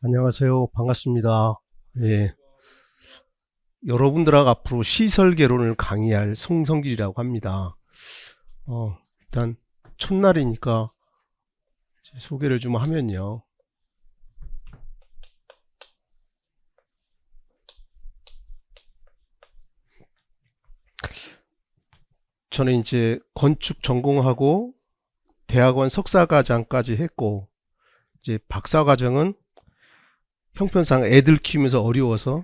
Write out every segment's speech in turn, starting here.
안녕하세요. 반갑습니다. 예. 여러분들하고 앞으로 시설 개론을 강의할 송성길이라고 합니다. 일단 첫날이니까 소개를 좀 하면요. 저는 이제 건축 전공하고 대학원 석사과정까지 했고, 이제 박사과정은 형편상 애들 키우면서 어려워서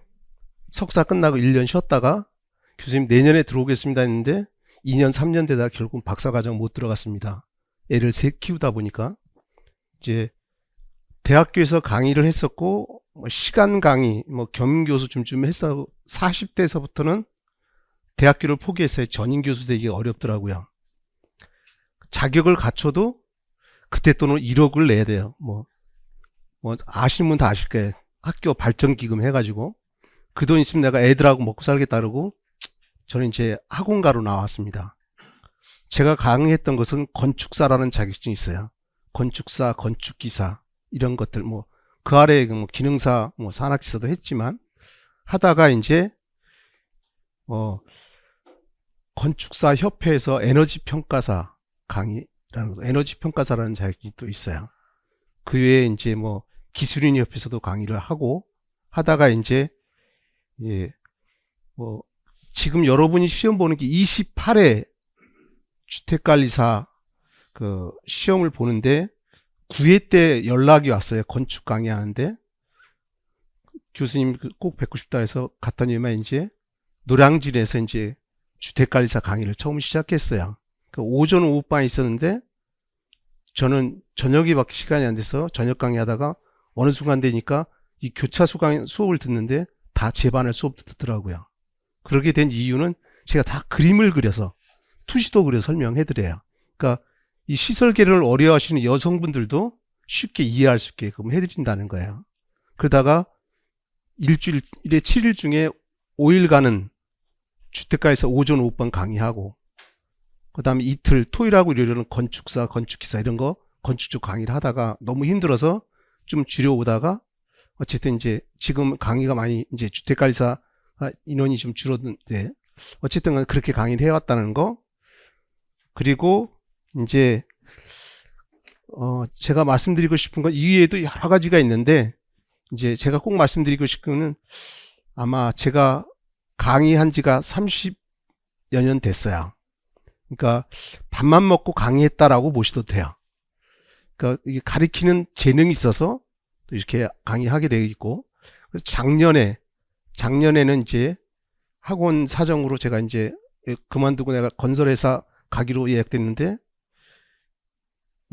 석사 끝나고 1년 쉬었다가 교수님 내년에 들어오겠습니다 했는데 2년 3년 되다 결국 박사과정 못 들어갔습니다. 애를 셋 키우다 보니까 이제 대학교에서 강의를 했었고 시간 강의 겸임교수 좀 했어. 40대에서부터는 대학교를 포기했어요. 전임 교수 되기가 어렵더라고요. 자격을 갖춰도 그때 돈을 1억을 내야 돼요. 아시는 분 다 아실 거예요. 학교 발전기금 해가지고 그 돈 있으면 내가 애들하고 먹고 살겠다 그러고 저는 이제 학원가로 나왔습니다. 제가 강의했던 것은 건축사라는 자격증이 있어요. 건축사, 건축기사 이런 것들 그 아래에 기능사, 산악기사도 했지만 하다가 이제 건축사 협회에서 에너지 평가사 강의라는 거, 에너지 평가사라는 자격증이 또 있어요. 그 외에 이제 기술인 협회에서도 강의를 하고 하다가 이제 지금 여러분이 시험 보는 게 28회 주택관리사 그 시험을 보는데 9회 때 연락이 왔어요. 건축 강의하는데 교수님 꼭 뵙고 싶다 해서 갔더니만 이제 노량진에서 이제 주택관리사 강의를 처음 시작했어요. 그 오전 오후반 있었는데 저는 저녁이 밖에 시간이 안 돼서 저녁 강의하다가 어느 순간 되니까 이 교차수 수업을 듣는데 다 제 반을 수업 듣더라고요. 그렇게 된 이유는 제가 다 그림을 그려서 투시도 그려 설명해드려요. 그러니까 이 시설 개론을 어려워하시는 여성분들도 쉽게 이해할 수 있게끔 해드린다는 거예요. 그러다가 일주일에 7일 중에 5일간은 주택가에서 오전 오후반 강의하고 그 다음에 이틀 토요일하고 일요일은 건축사, 건축기사 이런 거 건축 쪽 강의를 하다가 너무 힘들어서 좀 줄여오다가 어쨌든 이제 지금 강의가 많이 이제 주택관리사 인원이 좀 줄었는데 어쨌든 그렇게 강의를 해왔다는 거. 그리고 이제 제가 말씀드리고 싶은 건 이외에도 여러 가지가 있는데 이제 제가 꼭 말씀드리고 싶은 거는 아마 제가 강의한 지가 30여 년 됐어요. 그러니까 밥만 먹고 강의했다라고 보셔도 돼요. 그러니까 이게 가리키는 재능이 있어서 또 이렇게 강의하게 되어 있고 작년에는 이제 학원 사정으로 제가 이제 그만두고 내가 건설회사 가기로 예약됐는데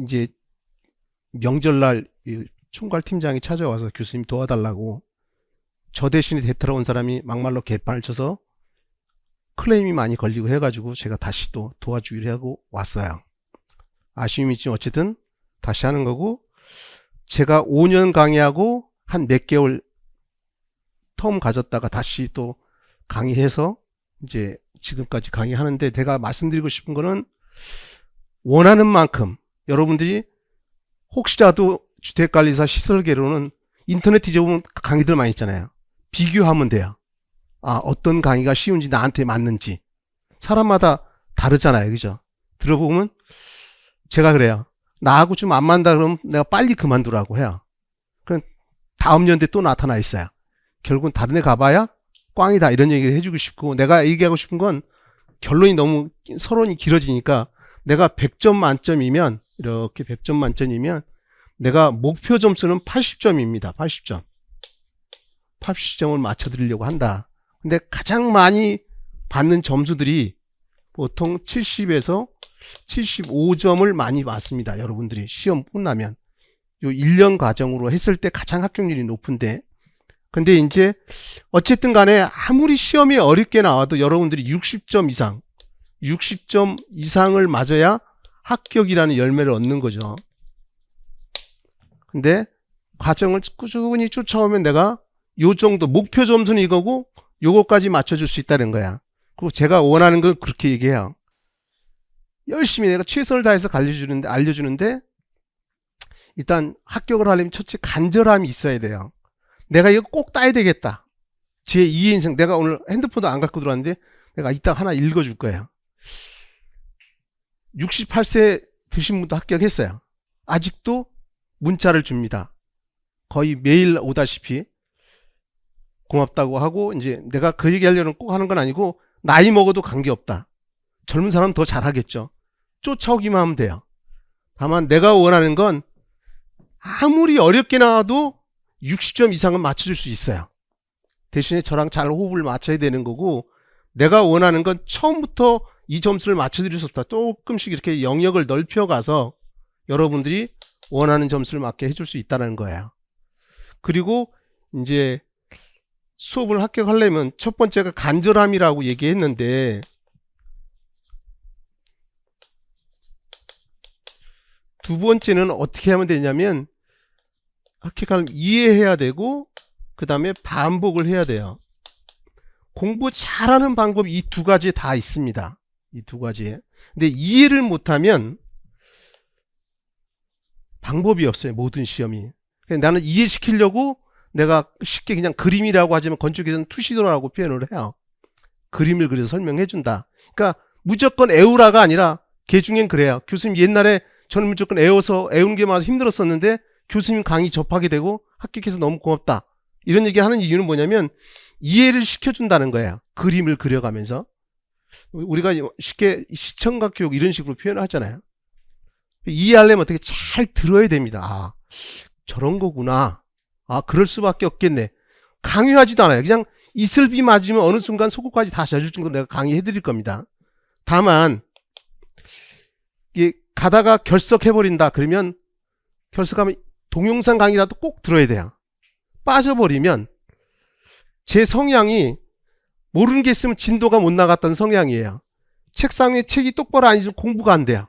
이제 명절날 총괄팀장이 찾아와서 교수님 도와달라고 저 대신에 대타러 온 사람이 막말로 개판을 쳐서 클레임이 많이 걸리고 해가지고 제가 다시 또 도와주기로 하고 왔어요. 아쉬움이 있지만 어쨌든 다시 하는 거고 제가 5년 강의하고 한 몇 개월 텀 가졌다가 다시 또 강의해서 이제 지금까지 강의하는데 제가 말씀드리고 싶은 거는 원하는 만큼 여러분들이 혹시라도 주택관리사 시설개론은 인터넷 뒤져보면 강의들 많이 있잖아요. 비교하면 돼요. 어떤 강의가 쉬운지 나한테 맞는지 사람마다 다르잖아요. 그죠? 들어보면 제가 그래요. 나하고 좀 안 맞는다 그러면 내가 빨리 그만두라고 해요. 그럼 다음 연도에 또 나타나 있어요. 결국은 다른 데 가봐야 꽝이다 이런 얘기를 해주고 싶고 내가 얘기하고 싶은 건 결론이 너무 서론이 길어지니까 내가 100점 만점이면 이렇게 100점 만점이면 내가 목표 점수는 80점입니다. 80점. 80점을 맞춰드리려고 한다. 근데 가장 많이 받는 점수들이 보통 70에서 75점을 많이 받습니다. 여러분들이 시험 끝나면. 요 1년 과정으로 했을 때 가장 합격률이 높은데 근데 이제 어쨌든 간에 아무리 시험이 어렵게 나와도 여러분들이 60점 이상을 맞아야 합격이라는 열매를 얻는 거죠. 근데 과정을 꾸준히 쫓아오면 내가 요 정도 목표 점수는 이거고 요거까지 맞춰줄 수 있다는 거야. 그리고 제가 원하는 건 그렇게 얘기해요. 열심히 내가 최선을 다해서 알려주는데 일단 합격을 하려면 첫째 간절함이 있어야 돼요. 내가 이거 꼭 따야 되겠다. 제 2의 인생, 내가 오늘 핸드폰도 안 갖고 들어왔는데 내가 이따 하나 읽어줄 거예요. 68세 드신 분도 합격했어요. 아직도 문자를 줍니다. 거의 매일 오다시피 고맙다고 하고, 이제 내가 그 얘기 하려면 꼭 하는 건 아니고, 나이 먹어도 관계없다. 젊은 사람은 더 잘하겠죠. 쫓아오기만 하면 돼요. 다만 내가 원하는 건 아무리 어렵게 나와도 60점 이상은 맞춰줄 수 있어요. 대신에 저랑 잘 호흡을 맞춰야 되는 거고, 내가 원하는 건 처음부터 이 점수를 맞춰드릴 수 없다. 조금씩 이렇게 영역을 넓혀가서 여러분들이 원하는 점수를 맞게 해줄 수 있다는 거예요. 그리고 이제 수업을 합격하려면 첫 번째가 간절함이라고 얘기했는데, 두 번째는 어떻게 하면 되냐면, 합격하려면 이해해야 되고, 그 다음에 반복을 해야 돼요. 공부 잘하는 방법이 이 두 가지에 다 있습니다. 이 두 가지에. 근데 이해를 못하면 방법이 없어요. 모든 시험이. 나는 이해시키려고 내가 쉽게 그냥 그림이라고 하지만 건축에서는 투시도라고 표현을 해요. 그림을 그려서 설명해 준다. 그러니까 무조건 애우라가 아니라 개중엔 그래요. 교수님 옛날에 저는 무조건 애우는 게 많아서 힘들었었는데 교수님 강의 접하게 되고 합격해서 너무 고맙다. 이런 얘기 하는 이유는 뭐냐면 이해를 시켜준다는 거예요. 그림을 그려가면서. 우리가 쉽게 시청각 교육 이런 식으로 표현을 하잖아요. 이해하려면 어떻게 잘 들어야 됩니다. 아, 저런 거구나. 아, 그럴 수밖에 없겠네. 강요하지도 않아요. 그냥 이슬비 맞으면 어느 순간 속옷까지 다 젖을 정도로 내가 강의해 드릴 겁니다. 다만 이게 가다가 결석해버린다 그러면, 결석하면 동영상 강의라도 꼭 들어야 돼요. 빠져버리면 제 성향이 모르는 게 있으면 진도가 못 나갔던 성향이에요. 책상에 책이 똑바로 안 있으면 공부가 안 돼요.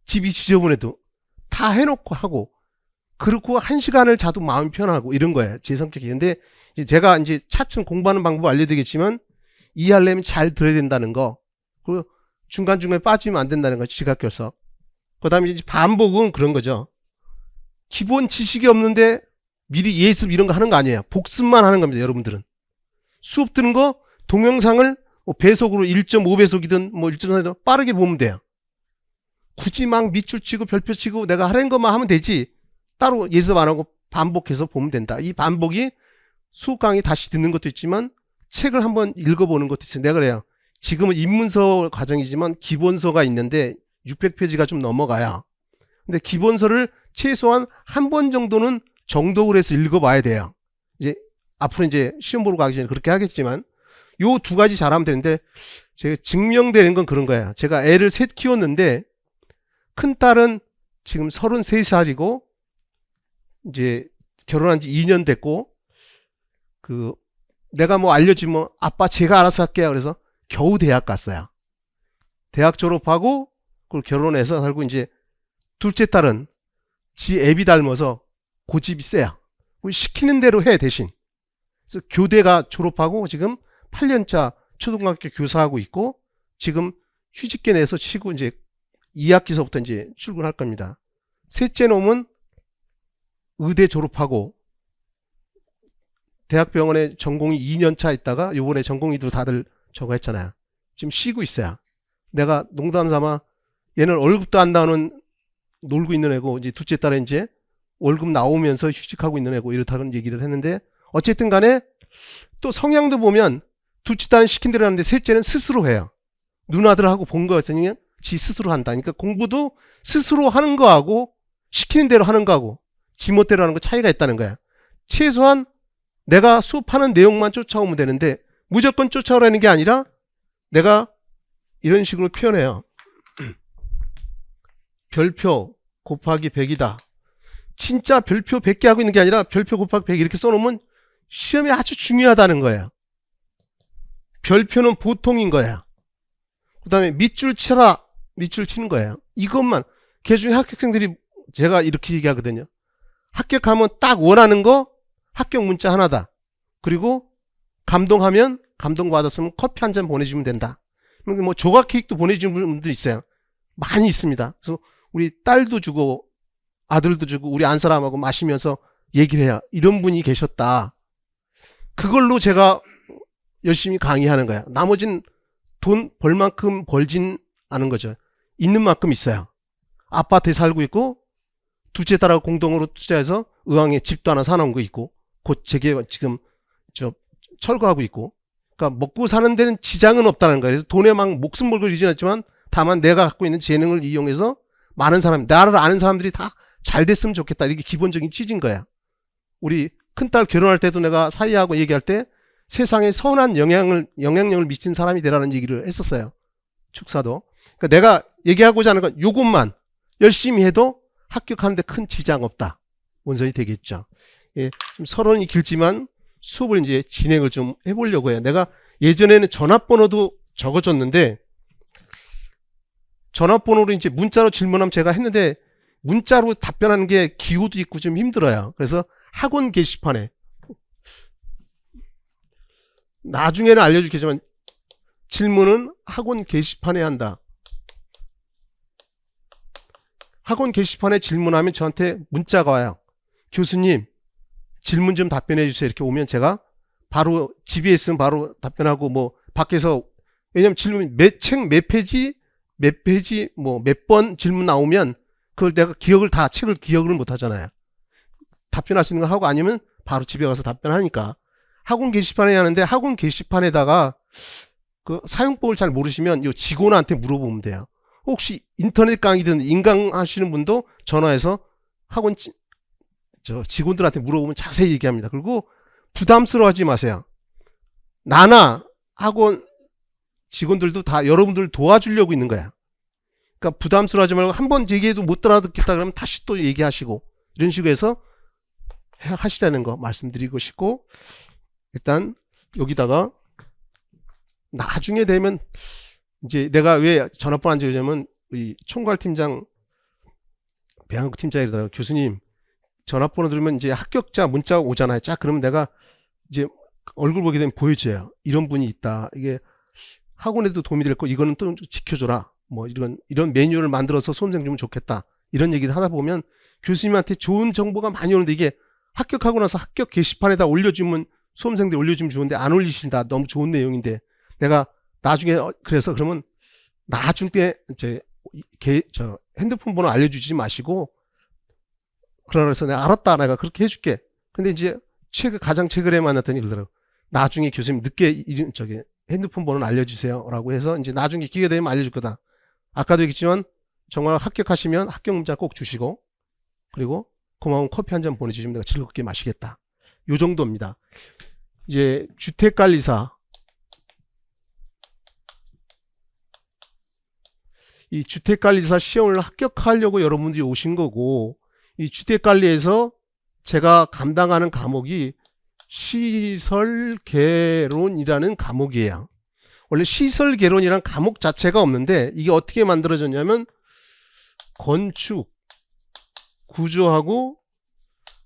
집이 지저분해도 다 해놓고 하고, 그렇고 한 시간을 자도 마음이 편하고 이런 거예요. 제 성격이. 근데 제가 이제 차츰 공부하는 방법 알려드리겠지만, 이해하려면 잘 들어야 된다는 거, 그리고 중간중간에 빠지면 안 된다는 거, 지각결석. 그 다음에 이제 반복은 그런 거죠. 기본 지식이 없는데 미리 예습 이런 거 하는 거 아니에요. 복습만 하는 겁니다. 여러분들은 수업 듣는 거 동영상을 뭐 배속으로 1.5배속이든 뭐 1.4든 빠르게 보면 돼요. 굳이 막 밑줄 치고 별표 치고 내가 하라는 것만 하면 되지, 따로 예습 안 하고 반복해서 보면 된다. 이 반복이 수업 강의 다시 듣는 것도 있지만 책을 한번 읽어보는 것도 있어요. 내가 그래요. 지금은 입문서 과정이지만 기본서가 있는데 600페이지가 좀 넘어가요. 근데 기본서를 최소한 한 번 정도는 정독을 해서 읽어봐야 돼요. 이제 앞으로 이제 시험 보러 가기 전에 그렇게 하겠지만, 요 두 가지 잘하면 되는데, 제가 증명되는 건 그런 거예요. 제가 애를 셋 키웠는데 큰 딸은 지금 33살이고 이제 결혼한 지 2년 됐고, 내가 뭐 알려주면 아빠 제가 알아서 할게요. 그래서 겨우 대학 갔어요. 대학 졸업하고 그리고 결혼해서 살고, 이제 둘째 딸은 지 애비 닮아서 고집이 세요. 시키는 대로 해 대신. 그래서 교대가 졸업하고 지금 8년차 초등학교 교사하고 있고, 지금 휴직계 내서 치고 이제 2학기서부터 이제 출근할 겁니다. 셋째 놈은 의대 졸업하고 대학병원에 전공의 2년차 있다가 요번에 전공의도 다들 저거 했잖아요. 지금 쉬고 있어요. 내가 농담 삼아 얘는 월급도 안 나오는 놀고 있는 애고, 이제 둘째 딸은 이제 월급 나오면서 휴직하고 있는 애고, 이렇다는 얘기를 했는데, 어쨌든 간에 또 성향도 보면 둘째 딸은 시킨 대로 하는데 셋째는 스스로 해요. 누나들하고 본 거였으니 지 스스로 한다. 그러니까 공부도 스스로 하는 거하고 시키는 대로 하는 거하고 지 멋대로 하는 거 차이가 있다는 거야. 최소한 내가 수업하는 내용만 쫓아오면 되는데 무조건 쫓아오라는 게 아니라, 내가 이런 식으로 표현해요. 별표 곱하기 100이다. 진짜 별표 100개 하고 있는 게 아니라 별표 곱하기 100 이렇게 써놓으면 시험이 아주 중요하다는 거예요. 별표는 보통인 거예요. 그 다음에 밑줄 쳐라. 밑줄 치는 거예요. 이것만. 걔중에 합격생들이 제가 이렇게 얘기하거든요. 합격하면 딱 원하는 거 합격 문자 하나다. 그리고 감동하면 감동받았으면 커피 한 잔 보내주면 된다. 뭐 조각 케이크도 보내주는 분들 있어요. 많이 있습니다. 그래서 우리 딸도 주고 아들도 주고 우리 안 사람하고 마시면서 얘기를 해야 이런 분이 계셨다. 그걸로 제가 열심히 강의하는 거야. 나머진 돈 벌 만큼 벌진 않은 거죠. 있는 만큼 있어요. 아파트에 살고 있고 둘째 딸하고 공동으로 투자해서 의왕에 집도 하나 사놓은 거 있고 곧 재개 지금 철거하고 있고, 그러니까 먹고 사는 데는 지장은 없다는 거예요. 그래서 돈에 막 목숨 걸고 이러진 않지만 다만 내가 갖고 있는 재능을 이용해서 많은 사람, 나를 아는 사람들이 다 잘 됐으면 좋겠다. 이게 기본적인 취지인 거야. 우리 큰딸 결혼할 때도 내가 사이하고 얘기할 때 세상에 선한 영향력을 미친 사람이 되라는 얘기를 했었어요. 축사도. 그러니까 내가 얘기하고자 하는 건 요것만 열심히 해도 합격하는데 큰 지장 없다. 원선이 되겠죠. 예, 좀 서론이 길지만 수업을 이제 진행을 좀 해보려고 해요. 내가 예전에는 전화번호도 적어줬는데 전화번호로 이제 문자로 질문하면 제가 했는데 문자로 답변하는 게 기호도 있고 좀 힘들어요. 그래서 학원 게시판에 나중에는 알려주겠지만 질문은 학원 게시판에 한다. 학원 게시판에 질문하면 저한테 문자가 와요. 교수님 질문 좀 답변해 주세요. 이렇게 오면 제가 바로 집에 있으면 바로 답변하고, 뭐 밖에서, 왜냐면 질문 책 몇 페이지 뭐 몇 번 질문 나오면 그걸 내가 책을 기억을 못 하잖아요. 답변할 수 있는 거 하고 아니면 바로 집에 가서 답변하니까 학원 게시판에 하는데, 학원 게시판에다가 그 사용법을 잘 모르시면 요 직원한테 물어보면 돼요. 혹시 인터넷 강의든 인강 하시는 분도 전화해서 학원 직원들한테 물어보면 자세히 얘기합니다. 그리고 부담스러워하지 마세요. 나나 학원 직원들도 다 여러분들 도와주려고 있는 거야. 그러니까 부담스러워하지 말고 한 번 얘기해도 못 알아듣겠다 그러면 다시 또 얘기하시고, 이런 식으로 해서 하시라는 거 말씀드리고 싶고, 일단 여기다가 나중에 되면 이제 내가 왜 전화번호 안 적으냐면 이 총괄팀장 배한국 팀장이 이러더라고요. 교수님 전화번호 들으면 이제 합격자 문자가 오잖아요. 쫙 그러면 내가 이제 얼굴 보게 되면 보여줘요. 이런 분이 있다. 이게 학원에도 도움이 될 거, 이거는 또 지켜줘라. 뭐 이런 메뉴를 만들어서 수험생 주면 좋겠다. 이런 얘기를 하다 보면 교수님한테 좋은 정보가 많이 오는데, 이게 합격하고 나서 합격 게시판에다 올려주면 수험생들 올려주면 좋은데 안 올리신다. 너무 좋은 내용인데 내가 나중에 그래서 그러면 나중에 이제 핸드폰 번호 알려주지 마시고, 그러면서 내가 알았다, 내가 그렇게 해줄게. 근데 이제 가장 최근에 만났더니 그러더라고. 나중에 교수님 늦게 핸드폰 번호는 알려주세요라고 해서 이제 나중에 기회 되면 알려줄 거다. 아까도 얘기했지만 정말 합격하시면 합격 문자 꼭 주시고, 그리고 고마운 커피 한 잔 보내주시면 내가 즐겁게 마시겠다. 요 정도입니다. 이제 주택관리사, 이 주택관리사 시험을 합격하려고 여러분들이 오신 거고, 이 주택관리에서 제가 감당하는 과목이 시설개론이라는 과목이에요. 원래 시설개론이란 과목 자체가 없는데 이게 어떻게 만들어졌냐면 건축 구조하고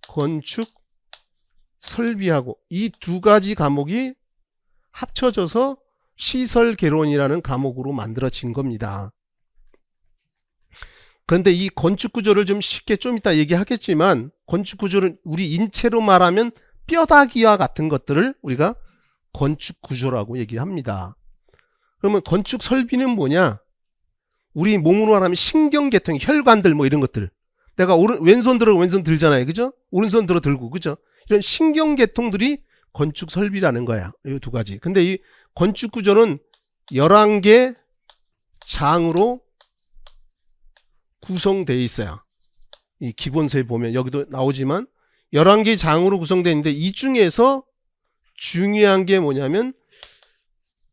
건축 설비하고 이 두 가지 과목이 합쳐져서 시설개론이라는 과목으로 만들어진 겁니다. 그런데 이 건축구조를 좀 쉽게 좀 이따 얘기하겠지만, 건축구조를 우리 인체로 말하면 뼈다귀와 같은 것들을 우리가 건축구조라고 얘기합니다. 그러면 건축설비는 뭐냐? 우리 몸으로 말하면 신경계통, 혈관들 뭐 이런 것들. 내가 왼손 들어 왼손 들잖아요. 그죠? 오른손 들어 들고, 그죠? 이런 신경계통들이 건축설비라는 거야. 이 두 가지. 근데 이 건축구조는 11개 장으로 구성되어 있어요. 이 기본서에 보면 여기도 나오지만 11개 장으로 구성되어 있는데, 이 중에서 중요한 게 뭐냐면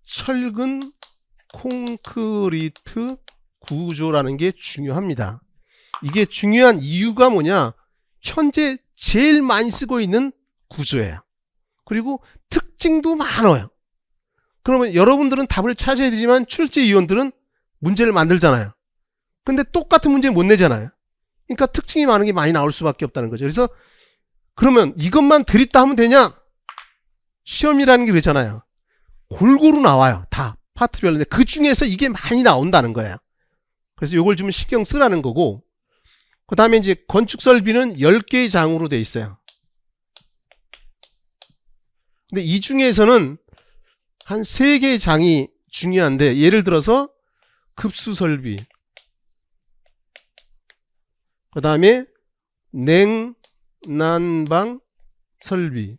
철근 콘크리트 구조라는 게 중요합니다. 이게 중요한 이유가 뭐냐? 현재 제일 많이 쓰고 있는 구조예요. 그리고 특징도 많아요. 그러면 여러분들은 답을 찾아야 되지만 출제위원들은 문제를 만들잖아요. 근데 똑같은 문제 못 내잖아요. 그러니까 특징이 많은 게 많이 나올 수밖에 없다는 거죠. 그래서 그러면 이것만 드립다 하면 되냐? 시험이라는 게 그렇잖아요. 골고루 나와요. 다 파트별로. 그 중에서 이게 많이 나온다는 거예요. 그래서 이걸 좀 신경 쓰라는 거고, 그 다음에 이제 건축설비는 10개의 장으로 되어 있어요. 근데 이 중에서는 한 3개의 장이 중요한데, 예를 들어서 급수설비, 그 다음에 냉난방 설비,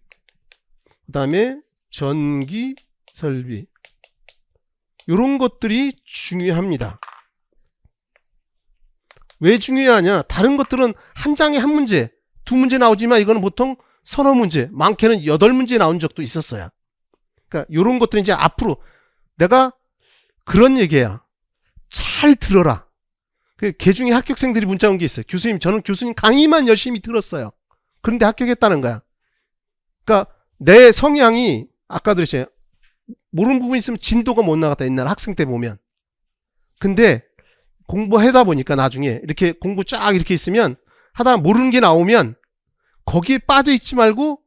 그 다음에 전기 설비, 이런 것들이 중요합니다. 왜 중요하냐? 다른 것들은 한 장에 한 문제, 2문제 나오지만 이거는 보통 서너 문제, 많게는 8문제 나온 적도 있었어요. 그러니까 이런 것들은 이제 앞으로 내가 그런 얘기야. 잘 들어라. 개 중에 합격생들이 문자 온 게 있어요. 교수님, 저는 교수님 강의만 열심히 들었어요. 그런데 합격했다는 거야. 그러니까 내 성향이 아까도 그랬어요. 모르는 부분이 있으면 진도가 못 나갔다, 옛날 학생 때 보면. 근데 공부하다 보니까 나중에 이렇게 공부 쫙 이렇게 있으면 하다가 모르는 게 나오면 거기에 빠져 있지 말고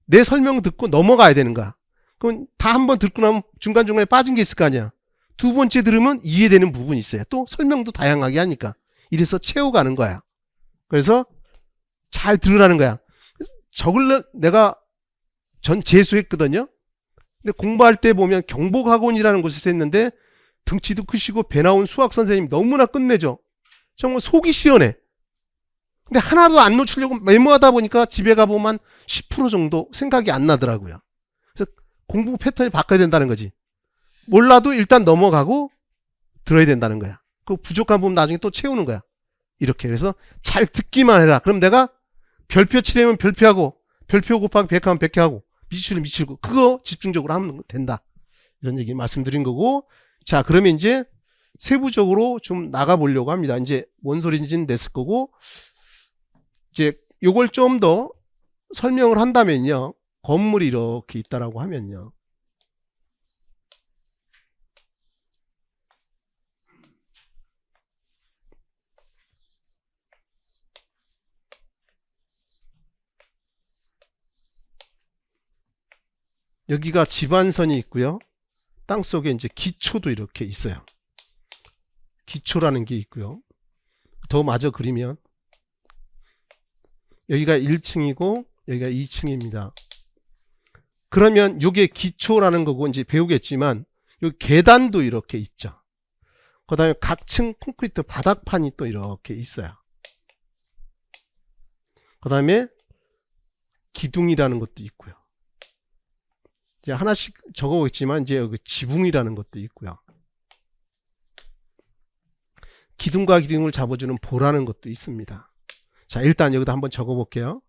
내 설명 듣고 넘어가야 되는 거야. 그럼 다 한번 듣고 나면 중간중간에 빠진 게 있을 거 아니야. 2번째 들으면 이해되는 부분이 있어요. 또 설명도 다양하게 하니까. 이래서 채워가는 거야. 그래서 잘 들으라는 거야. 저걸 내가 전 재수했거든요. 근데 공부할 때 보면 경복학원이라는 곳에서 했는데 등치도 크시고 배 나온 수학 선생님 너무나 끝내죠. 정말 속이 시원해. 근데 하나도 안 놓치려고 메모하다 보니까 집에 가보면 10% 정도 생각이 안 나더라고요. 그래서 공부 패턴을 바꿔야 된다는 거지. 몰라도 일단 넘어가고 들어야 된다는 거야. 그 부족한 부분 나중에 또 채우는 거야. 이렇게. 그래서 잘 듣기만 해라. 그럼 내가 별표 칠하면 별표하고, 별표 곱하기 100하면 100개 하고, 미치면 미치고, 그거 집중적으로 하면 된다. 이런 얘기 말씀드린 거고. 자, 그러면 이제 세부적으로 좀 나가보려고 합니다. 이제 뭔 소리인지는 냈을 거고, 이제 요걸 좀 더 설명을 한다면요. 건물이 이렇게 있다라고 하면요. 여기가 집안선이 있고요. 땅속에 이제 기초도 이렇게 있어요. 기초라는 게 있고요. 더 마저 그리면 여기가 1층이고 여기가 2층입니다. 그러면 이게 기초라는 거고 이제 배우겠지만 여기 계단도 이렇게 있죠. 그 다음에 각층 콘크리트 바닥판이 또 이렇게 있어요. 그 다음에 기둥이라는 것도 있고요. 이제 하나씩 적어보겠지만 이제 여기 지붕이라는 것도 있고요. 기둥과 기둥을 잡아주는 보라는 것도 있습니다. 자, 일단 여기다 한번 적어볼게요.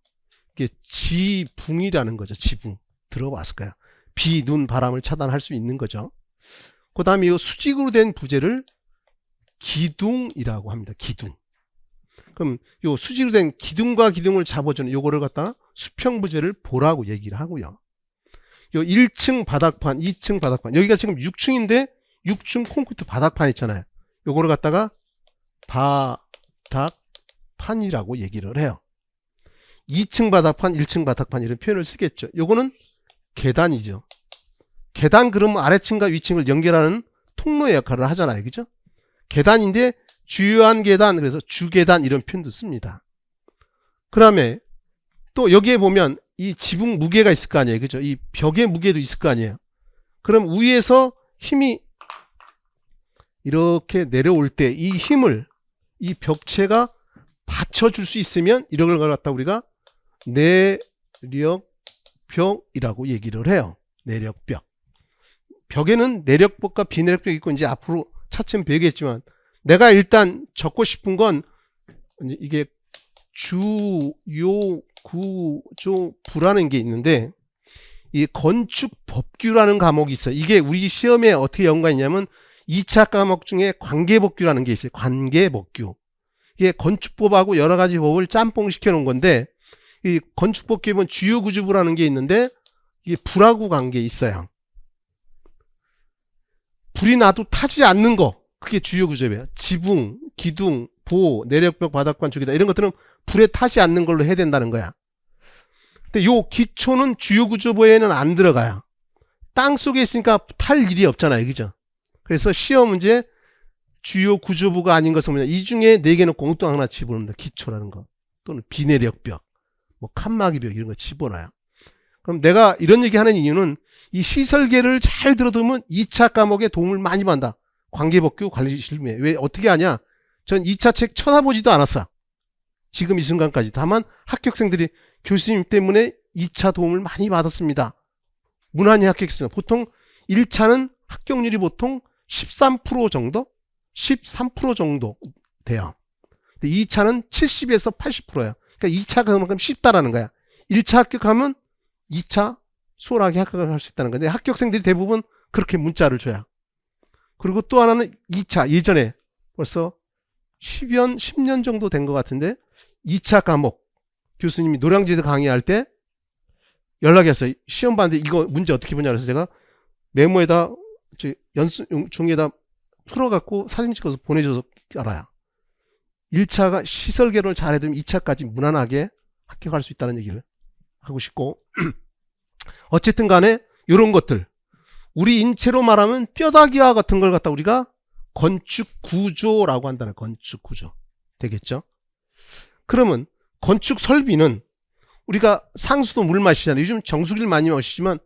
이게 지붕이라는 거죠. 지붕. 들어봤을까요? 비, 눈, 바람을 차단할 수 있는 거죠. 그 다음에 이 수직으로 된 부재를 기둥이라고 합니다. 기둥. 그럼 이 수직으로 된 기둥과 기둥을 잡아주는 요거를 갖다가 수평 부재를 보라고 얘기를 하고요. 요 1층 바닥판, 2층 바닥판. 여기가 지금 6층인데 6층 콘크리트 바닥판 있잖아요. 요거를 갖다가 바닥판이라고 얘기를 해요. 2층 바닥판, 1층 바닥판 이런 표현을 쓰겠죠. 요거는 계단이죠. 계단 그러면 아래층과 위층을 연결하는 통로의 역할을 하잖아요. 그죠? 계단인데 주요한 계단, 그래서 주계단 이런 표현도 씁니다. 그 다음에 또 여기에 보면 이 지붕 무게가 있을 거 아니에요. 그죠? 이 벽의 무게도 있을 거 아니에요. 그럼 위에서 힘이 이렇게 내려올 때 이 힘을 이 벽체가 받쳐줄 수 있으면 이런 걸 갖다 우리가 내력벽이라고 얘기를 해요. 내력벽. 벽에는 내력벽과 비내력벽이 있고 이제 앞으로 차츰 배우겠지만 내가 일단 적고 싶은 건 이게 주, 요, 구, 조, 부라는 게 있는데 이 건축법규라는 과목이 있어요. 이게 우리 시험에 어떻게 연관이 있냐면 2차 과목 중에 관계법규라는 게 있어요. 관계법규. 이게 건축법하고 여러 가지 법을 짬뽕 시켜 놓은 건데 이 건축법규에 보면 주요구조부라는 게 있는데 이게 불하고 관계 있어요. 불이 나도 타지 않는 거 그게 주요구조예요. 지붕, 기둥, 보, 내력벽, 바닥관, 주기다 이런 것들은 불에 타지 않는 걸로 해야 된다는 거야. 근데 요 기초는 주요구조부에는 안 들어가요. 땅 속에 있으니까 탈 일이 없잖아요. 그죠? 그래서 시험 문제 주요 구조부가 아닌 것은 뭐냐. 이 중에 4개는 공통 하나 집어넣는다. 기초라는 거. 또는 비내력벽, 뭐 칸막이벽 이런 거 집어넣어요. 그럼 내가 이런 얘기 하는 이유는 이 시설계를 잘 들어두면 2차 과목에 도움을 많이 받는다. 관계법규, 관리실무에. 왜 어떻게 하냐? 전 2차 책 쳐다보지도 않았어. 지금 이 순간까지. 다만 합격생들이 교수님 때문에 2차 도움을 많이 받았습니다. 무난히 합격했어요. 보통 1차는 합격률이 보통 13% 정도? 13% 정도 돼요. 근데 2차는 70에서 80%예요. 그러니까 2차가 그만큼 쉽다라는 거야. 1차 합격하면 2차 수월하게 합격을 할 수 있다는 건데 합격생들이 대부분 그렇게 문자를 줘요. 그리고 또 하나는 2차 예전에 벌써 10년 정도 된 것 같은데 2차 과목 교수님이 노량진에서 강의할 때 연락이 왔어요. 시험 봤는데 이거 문제 어떻게 보냐 그래서 제가 메모에다 연수 중에다 풀어갖고 사진 찍어서 보내줘서 알아요. 1차가 시설 개론을 잘해두면 2차까지 무난하게 합격할 수 있다는 얘기를 하고 싶고 어쨌든 간에 이런 것들 우리 인체로 말하면 뼈다귀와 같은 걸 갖다 우리가 건축 구조라고 한다는 건축 구조 되겠죠. 그러면 건축 설비는 우리가 상수도 물 마시잖아요. 요즘 정수기를 많이 마시지만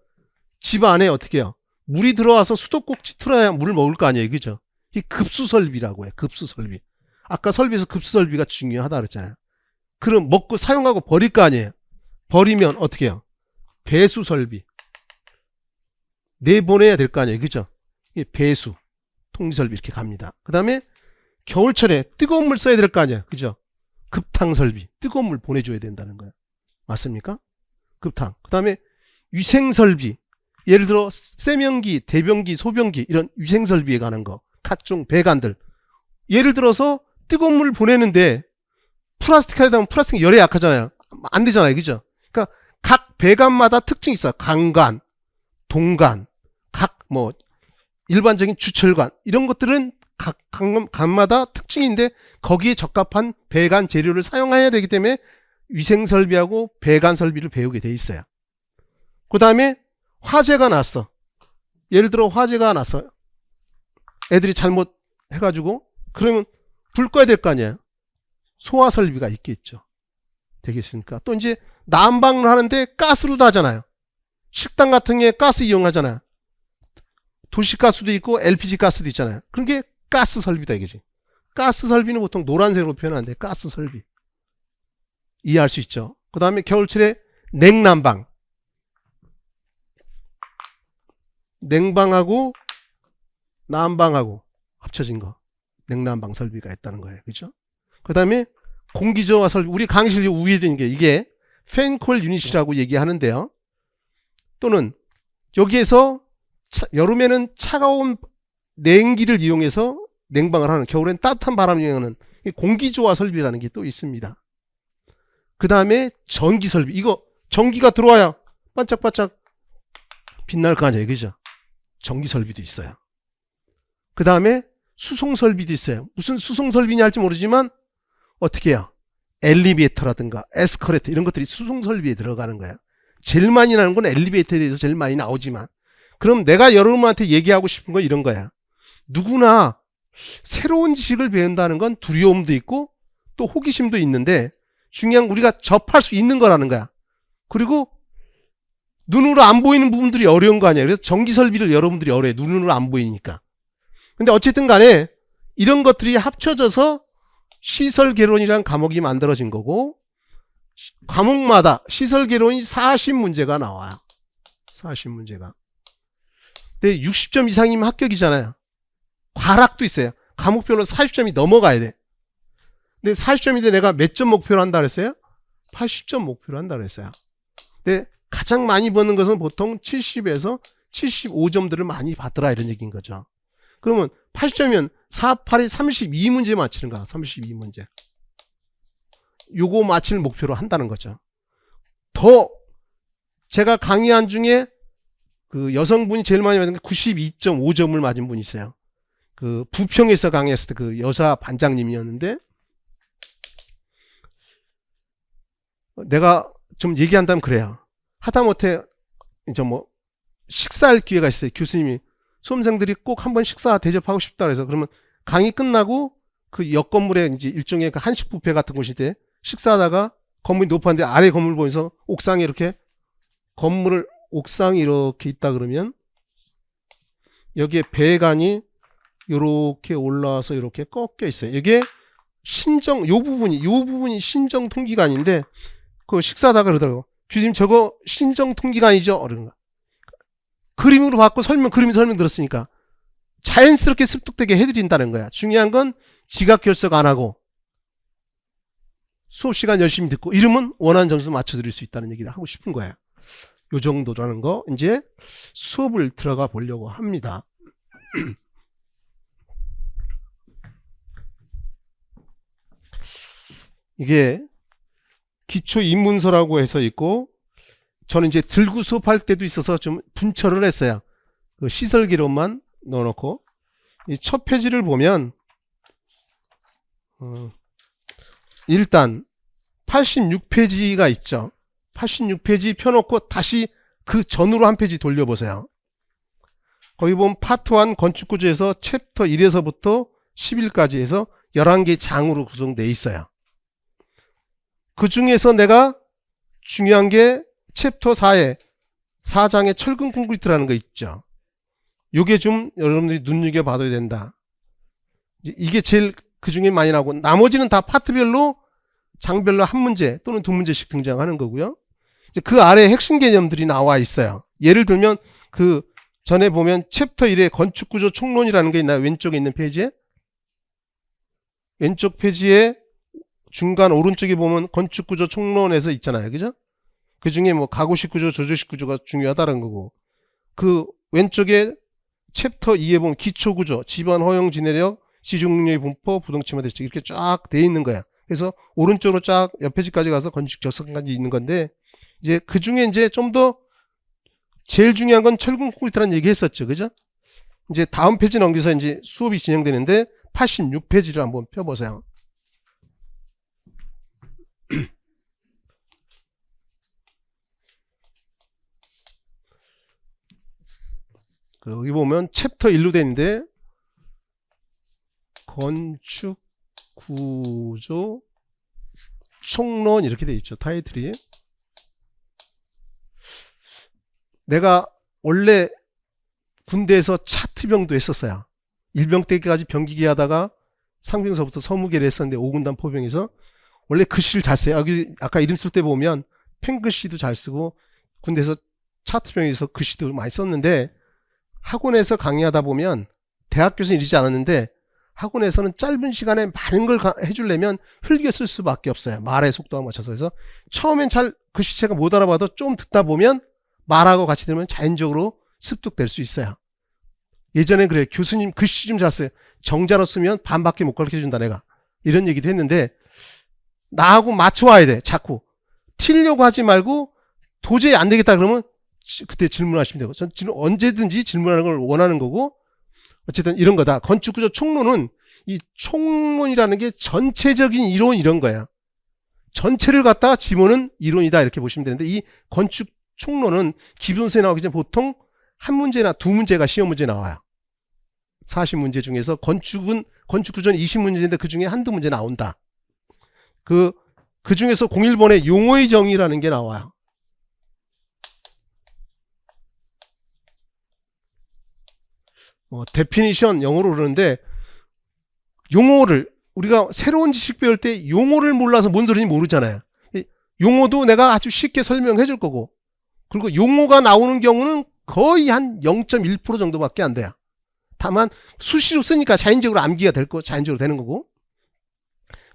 집 안에 어떻게 해요? 물이 들어와서 수도꼭지 틀어야 물을 먹을 거 아니에요. 그죠? 이 급수설비라고 해요. 급수설비. 아까 설비에서 급수설비가 중요하다 그랬잖아요. 그럼 먹고 사용하고 버릴 거 아니에요. 버리면 어떻게 해요? 배수설비. 내보내야 될 거 아니에요. 그죠? 이게 배수, 통리설비 이렇게 갑니다. 그 다음에 겨울철에 뜨거운 물 써야 될 거 아니에요. 그죠? 급탕설비. 뜨거운 물 보내줘야 된다는 거예요. 맞습니까? 급탕. 그 다음에 위생설비. 예를 들어 세면기, 대변기, 소변기 이런 위생설비에 관한 거. 각종 배관들. 예를 들어서 뜨거운 물 보내는데 플라스틱 하다 보면 플라스틱 열에 약하잖아요. 안 되잖아요. 그죠? 그러니까 각 배관마다 특징이 있어요. 강관, 동관, 각 뭐 일반적인 주철관 이런 것들은 각 관마다 특징인데 거기에 적합한 배관 재료를 사용해야 되기 때문에 위생설비하고 배관 설비를 배우게 돼 있어요. 그 다음에 화재가 났어. 예를 들어 화재가 났어. 애들이 잘못 해가지고 그러면 불 꺼야 될 거 아니에요. 소화 설비가 있겠죠. 되겠습니까? 또 이제 난방을 하는데 가스로도 하잖아요. 식당 같은 게 가스 이용하잖아요. 도시가스도 있고 LPG 가스도 있잖아요. 그런 게 가스 설비다 이거지. 가스 설비는 보통 노란색으로 표현하는데 가스 설비. 이해할 수 있죠. 그 다음에 겨울철에 냉난방. 냉방하고 난방하고 합쳐진 거. 냉난방 설비가 있다는 거예요. 그죠? 그 다음에 공기저하 설비. 우리 강의실 위에 있는 게 이게 팬콜 유닛이라고 얘기하는데요. 또는 여기에서 여름에는 차가운 냉기를 이용해서 냉방을 하는, 겨울엔 따뜻한 바람을 이용하는 공기조화 설비라는 게 또 있습니다. 그 다음에 전기 설비. 이거 전기가 들어와야 반짝반짝 빛날 거 아니에요. 그죠? 전기 설비도 있어요. 그 다음에 수송 설비도 있어요. 무슨 수송 설비냐 할지 모르지만 어떻게 해요? 엘리베이터라든가 에스컬레이터 이런 것들이 수송 설비에 들어가는 거예요. 제일 많이 나는 건 엘리베이터에 대해서 제일 많이 나오지만, 그럼 내가 여러분한테 얘기하고 싶은 건 이런 거야. 누구나 새로운 지식을 배운다는 건 두려움도 있고 또 호기심도 있는데 중요한 건 우리가 접할 수 있는 거라는 거야. 그리고 눈으로 안 보이는 부분들이 어려운 거 아니야. 그래서 전기 설비를 여러분들이 어려워요. 눈으로 안 보이니까. 근데 어쨌든 간에 이런 것들이 합쳐져서 시설 개론이라는 과목이 만들어진 거고, 과목마다 시설 개론이 40문제가 나와요. 40문제가. 근데 60점 이상이면 합격이잖아요. 과락도 있어요. 과목별로 40점이 넘어가야 돼. 근데 40점인데 내가 몇 점 목표로 한다 그랬어요? 80점 목표로 한다 그랬어요. 근데 가장 많이 받는 것은 보통 70에서 75점들을 많이 받더라 이런 얘기인 거죠. 그러면 80점이면 4, 8이 32문제 맞히는 거야. 32문제. 요거 맞힐 목표로 한다는 거죠. 더 제가 강의한 중에 그 여성분이 제일 많이 맞은 게 92.5점을 맞은 분이 있어요. 그 부평에서 강의했을 때 그 여자 반장님이었는데, 내가 좀 얘기한다면 그래요. 하다못해 이제 뭐 식사할 기회가 있어요. 교수님이 수험생들이 꼭 한번 식사 대접하고 싶다 그래서, 그러면 강의 끝나고 그 옆 건물에 이제 일종의 그 한식 뷔페 같은 곳인데 식사하다가 건물이 높았는데 아래 건물 보면서 옥상에 이렇게 건물을 옥상이 이렇게 있다 그러면 여기에 배관이 이렇게 올라와서 이렇게 꺾여 있어요. 이게 요 부분이 신정 통기관인데 그 식사하다가 그러더라고. 교수님 저거 신정 통기관이죠? 그러는 거야. 그림으로 봤고 그림이 설명 들었으니까 자연스럽게 습득되게 해드린다는 거야. 중요한 건 지각 결석 안 하고 수업 시간 열심히 듣고 이러면 원하는 점수 맞춰드릴 수 있다는 얘기를 하고 싶은 거야. 요 정도라는 거 이제 수업을 들어가 보려고 합니다. 이게 기초 입문서라고 해서 있고 저는 이제 들고 수업할 때도 있어서 좀 분철을 했어요. 그 시설기록만 넣어놓고 이 첫 페이지를 보면 일단 86페이지가 있죠. 86페이지 펴놓고 다시 그 전으로 한 페이지 돌려보세요. 거기 보면 파트 1 건축구조에서 챕터 1에서부터 10일까지 해서 11개 장으로 구성되어 있어요. 그 중에서 내가 중요한 게 챕터 4장에 철근 콘크리트라는 거 있죠. 요게 좀 여러분들이 눈여겨봐야 된다. 이게 제일 그 중에 많이 나오고 나머지는 다 파트별로 장별로 한 문제 또는 두 문제씩 등장하는 거고요. 그 아래에 핵심 개념들이 나와 있어요. 예를 들면 그 전에 보면 챕터 1에 건축구조 총론이라는 게 있나요? 왼쪽에 있는 페이지에 왼쪽 페이지에 중간 오른쪽에 보면 건축구조 총론에서 있잖아요. 그죠? 그 중에 뭐 가구식 구조, 조조식 구조가 중요하다는 거고 그 왼쪽에 챕터 2에 보면 기초구조, 집안 허용 진해력, 시중률 분포, 부동층화 대책 이렇게 쫙 돼 있는 거야. 그래서 오른쪽으로 쫙 옆 페이지까지 가서 건축 적성까지 있는 건데 이제 그 중에 이제 좀 더 제일 중요한 건 철근 콘크리트라는 얘기 했었죠. 그죠? 이제 다음 페이지 넘겨서 이제 수업이 진행되는데 86페이지를 한번 펴보세요. 여기 보면 챕터 1로 되어 있는데 건축 구조 총론 이렇게 되어 있죠. 타이틀이. 내가 원래 군대에서 차트병도 했었어요. 일병 때까지 병기기 하다가 상병서부터 서무계를 했었는데 5군단 포병에서 원래 글씨를 잘 써요. 여기 아까 이름 쓸 때 보면 펜글씨도 잘 쓰고 군대에서 차트병에서 글씨도 많이 썼는데 학원에서 강의하다 보면 대학교에서는 이러지 않았는데 학원에서는 짧은 시간에 많은 걸 해주려면 흘겨 쓸 수밖에 없어요. 말의 속도와 맞춰서. 그래서 처음엔 잘 글씨체가 못 알아봐도 좀 듣다 보면 말하고 같이 들으면 자연적으로 습득될 수 있어요. 예전에 그래요. 교수님 글씨 좀 잘 써요. 정자로 쓰면 반밖에 못 가르쳐준다 내가. 이런 얘기도 했는데 나하고 맞춰와야 돼. 자꾸. 튀려고 하지 말고 도저히 안 되겠다 그러면 그때 질문하시면 되고 전 언제든지 질문하는 걸 원하는 거고 어쨌든 이런 거다. 건축구조 총론은 이 총론이라는 게 전체적인 이론 이런 거야. 전체를 갖다 지모는 이론이다 이렇게 보시면 되는데 이 건축 총론은 기본서에 나오기 전에 보통 한 문제나 두 문제가 시험 문제 나와요. 40문제 중에서 건축구조는 20문제인데 그 중에 한두 문제 나온다. 그 중에서 01번에 용어의 정의라는 게 나와요. 데피니션 영어로 그러는데 용어를 우리가 새로운 지식 배울 때 용어를 몰라서 뭔 소리인지 모르잖아요. 용어도 내가 아주 쉽게 설명해 줄 거고 그리고 용어가 나오는 경우는 거의 한 0.1% 정도밖에 안 돼요. 다만 수시로 쓰니까 자연적으로 암기가 될 거 자연적으로 되는 거고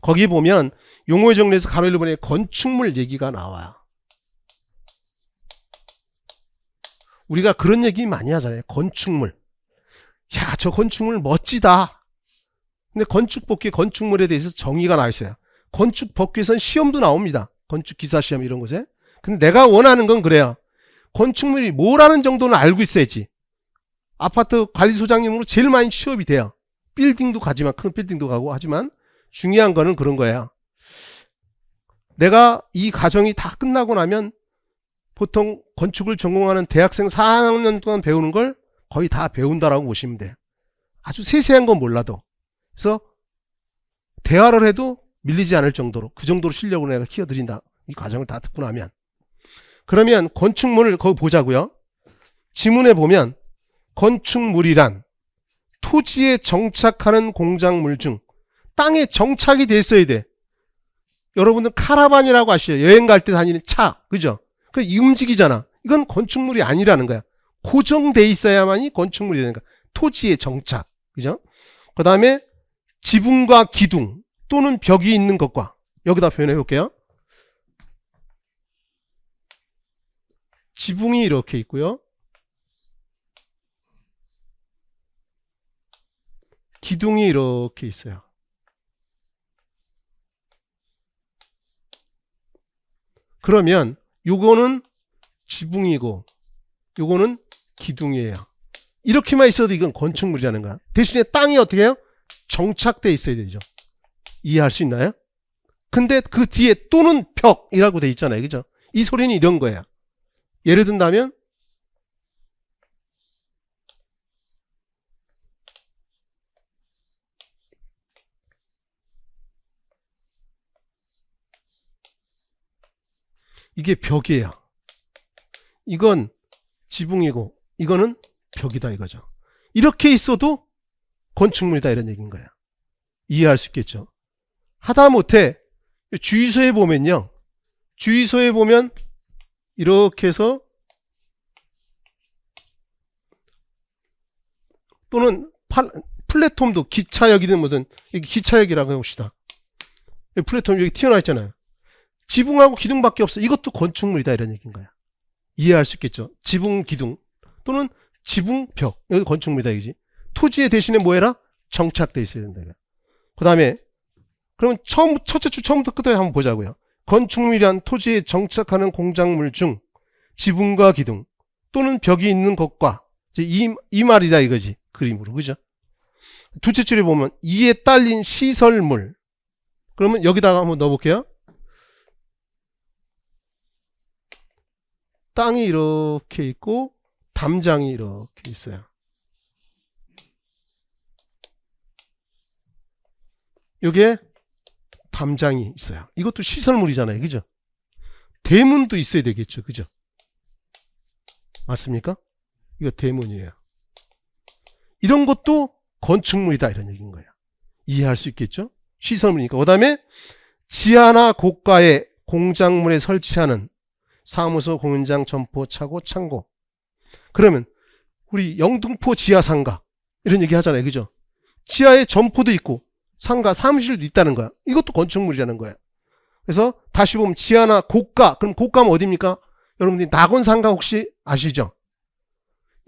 거기 보면 용어의 정리에서 가로 1번에 건축물 얘기가 나와요. 우리가 그런 얘기 많이 하잖아요. 건축물. 야, 저 건축물 멋지다. 근데 건축법규에 건축물에 대해서 정의가 나와 있어요. 건축법규에서는 시험도 나옵니다. 건축기사 시험 이런 곳에. 근데 내가 원하는 건 그래요. 건축물이 뭐라는 정도는 알고 있어야지. 아파트 관리소장님으로 제일 많이 취업이 돼요. 빌딩도 가지만 큰 빌딩도 가고 하지만 중요한 거는 그런 거예요. 내가 이 과정이 다 끝나고 나면 보통 건축을 전공하는 대학생 4학년 동안 배우는 걸 거의 다 배운다라고 보시면 돼요. 아주 세세한 건 몰라도. 그래서 대화를 해도 밀리지 않을 정도로 그 정도로 실력으로 내가 키워드린다. 이 과정을 다 듣고 나면. 그러면 건축물을 거기 보자고요. 지문에 보면 건축물이란 토지에 정착하는 공작물 중 땅에 정착이 돼 있어야 돼. 여러분들 카라반이라고 아시죠? 여행 갈 때 다니는 차, 그죠? 그 움직이잖아. 이건 건축물이 아니라는 거야. 고정돼 있어야만이 건축물이 되는 거야. 토지에 정착, 그죠? 그 다음에 지붕과 기둥 또는 벽이 있는 것과, 여기다 표현해 볼게요. 지붕이 이렇게 있고요. 기둥이 이렇게 있어요. 그러면 요거는 지붕이고 요거는 기둥이에요. 이렇게만 있어도 이건 건축물이라는 거야. 대신에 땅이 어떻게 해요? 정착돼 있어야 되죠. 이해할 수 있나요? 근데 그 뒤에 또는 벽이라고 돼 있잖아요. 그죠? 이 소리는 이런 거야. 예를 든다면 이게 벽이에요. 이건 지붕이고 이거는 벽이다 이거죠. 이렇게 있어도 건축물이다 이런 얘기인 거야. 이해할 수 있겠죠. 하다못해 주유소에 보면요. 주유소에 보면 이렇게 해서 또는 플랫폼도 기차역이든 뭐든 기차역이라고 해봅시다. 플랫폼 여기 튀어나와 있잖아요. 지붕하고 기둥밖에 없어. 이것도 건축물이다 이런 얘기인 거야. 이해할 수 있겠죠. 지붕 기둥 또는 지붕 벽 여기 건축물이다 이거지. 토지에 대신에 뭐 해라? 정착돼 있어야 된다. 그 다음에 그러면 첫째 줄 처음부터 끝까지 한번 보자고요. 건축물이란 토지에 정착하는 공작물 중 지붕과 기둥 또는 벽이 있는 것과 이제 이 말이다 이거지. 그림으로 그죠? 둘째 줄에 보면 이에 딸린 시설물. 그러면 여기다가 한번 넣어볼게요. 땅이 이렇게 있고 담장이 이렇게 있어요. 요게 담장이 있어요. 이것도 시설물이잖아요. 그죠? 대문도 있어야 되겠죠. 그죠? 맞습니까? 이거 대문이에요. 이런 것도 건축물이다 이런 얘기인 거예요. 이해할 수 있겠죠? 시설물이니까. 그 다음에 지하나 고가의 공작물에 설치하는 사무소, 공연장, 점포, 차고, 창고. 그러면 우리 영등포 지하상가 이런 얘기 하잖아요. 그죠? 지하에 점포도 있고 상가, 사무실도 있다는 거야. 이것도 건축물이라는 거야. 그래서 다시 보면 지하나 고가. 그럼 고가는 어디입니까? 여러분들이 낙원상가 혹시 아시죠?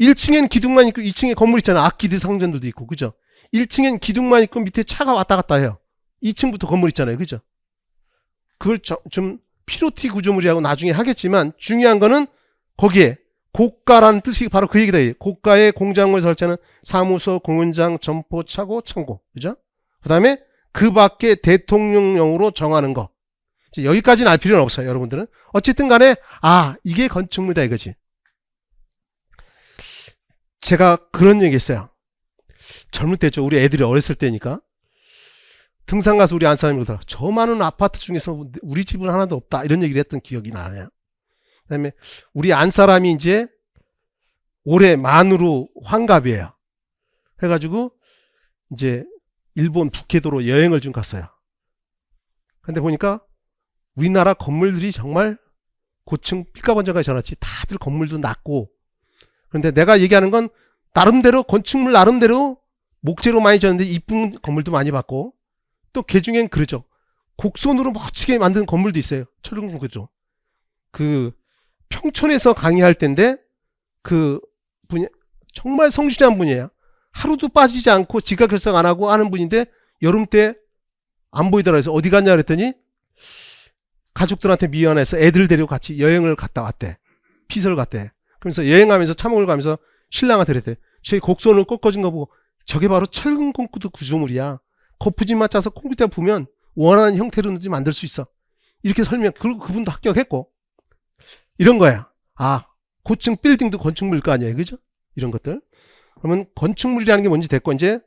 1층엔 기둥만 있고 2층에 건물 있잖아요. 악기들 상전도 있고. 그죠? 1층엔 기둥만 있고 밑에 차가 왔다 갔다 해요. 2층부터 건물 있잖아요. 그죠? 그걸 좀 피로티 구조물이라고 나중에 하겠지만 중요한 거는 거기에 고가라는 뜻이 바로 그 얘기다. 고가의 공작물 설치하는 사무소, 공연장, 점포, 차고, 창고. 그죠? 그 다음에 그 밖에 대통령령으로 정하는 거. 여기까지는 알 필요는 없어요. 여러분들은. 어쨌든 간에 이게 건축물이다 이거지. 제가 그런 얘기 했어요. 젊을 때죠. 우리 애들이 어렸을 때니까. 등산 가서 우리 안 사람이 그러더라. 저 많은 아파트 중에서 우리 집은 하나도 없다. 이런 얘기를 했던 기억이 나요. 그 다음에 우리 안 사람이 이제 올해 만으로 환갑이에요. 해가지고 이제 일본 북해도로 여행을 좀 갔어요. 근데 보니까 우리나라 건물들이 정말 고층 삐까번쩍하게 전화치 다들 건물도 낮고. 그런데 내가 얘기하는 건 나름대로 건축물 나름대로 목재로 많이 졌는데 이쁜 건물도 많이 봤고 또 개중엔 그러죠. 곡선으로 멋지게 만든 건물도 있어요. 철근 그죠. 그 평촌에서 강의할 때인데 그 분이 정말 성실한 분이에요. 하루도 빠지지 않고 지각 결석 안 하고 하는 분인데 여름 때 안 보이더라 해서 어디 갔냐 그랬더니 가족들한테 미안해서 애들 데리고 같이 여행을 갔다 왔대. 피서를 갔대. 그러면서 여행하면서 차목을 가면서 신랑한테 그랬대. 저희 곡선을 꺾어진 거 보고 저게 바로 철근 콘크리트 구조물이야. 거푸집만 짜서 콘크리트에 부으면 원하는 형태로든지 만들 수 있어. 이렇게 설명. 그리고 그분도 합격했고. 이런 거야. 고층 빌딩도 건축물일 거 아니에요. 그죠? 이런 것들. 그러면 건축물이라는 게 뭔지 됐고 이제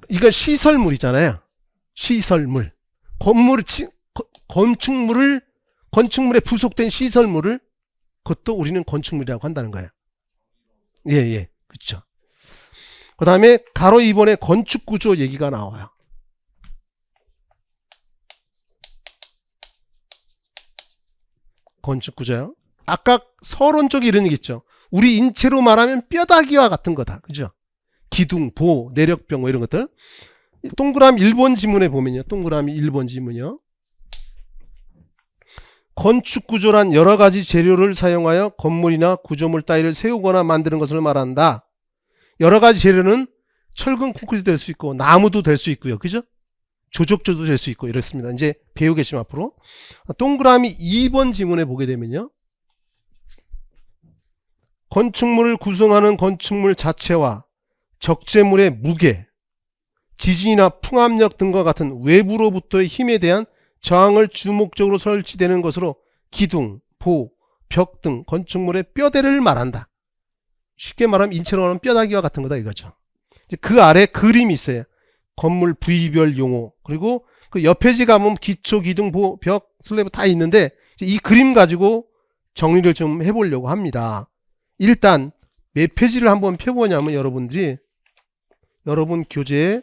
이건 시설물이잖아요. 시설물. 건축물에 부속된 시설물을 그것도 우리는 건축물이라고 한다는 거예요. 예, 예. 그렇죠. 그 다음에 가로 2번에 건축구조 얘기가 나와요. 건축구조요. 아까 서론적인 이런 얘기 있죠. 우리 인체로 말하면 뼈다귀와 같은 거다. 그죠? 기둥, 보, 내력병 뭐 이런 것들. 동그라미 1번 지문에 보면요. 동그라미 1번 지문이요. 건축구조란 여러가지 재료를 사용하여 건물이나 구조물 따위를 세우거나 만드는 것을 말한다. 여러가지 재료는 철근 콘크리트 될 수 있고 나무도 될 수 있고요. 그죠? 조적조도 될 수 있고 이렇습니다. 이제 배우겠지만 앞으로. 동그라미 2번 지문에 보게 되면요. 건축물을 구성하는 건축물 자체와 적재물의 무게, 지진이나 풍압력 등과 같은 외부로부터의 힘에 대한 저항을 주목적으로 설치되는 것으로 기둥, 보, 벽 등 건축물의 뼈대를 말한다. 쉽게 말하면 인체로 하는 뼈다귀와 같은 거다 이거죠. 그 아래 그림이 있어요. 건물 부위별 용어, 그리고 그 옆에 가면 기초, 기둥, 보, 벽, 슬래브 다 있는데 이 그림 가지고 정리를 좀 해보려고 합니다. 일단 몇 페이지를 한번 펴보냐면 여러분들이 여러분 교재에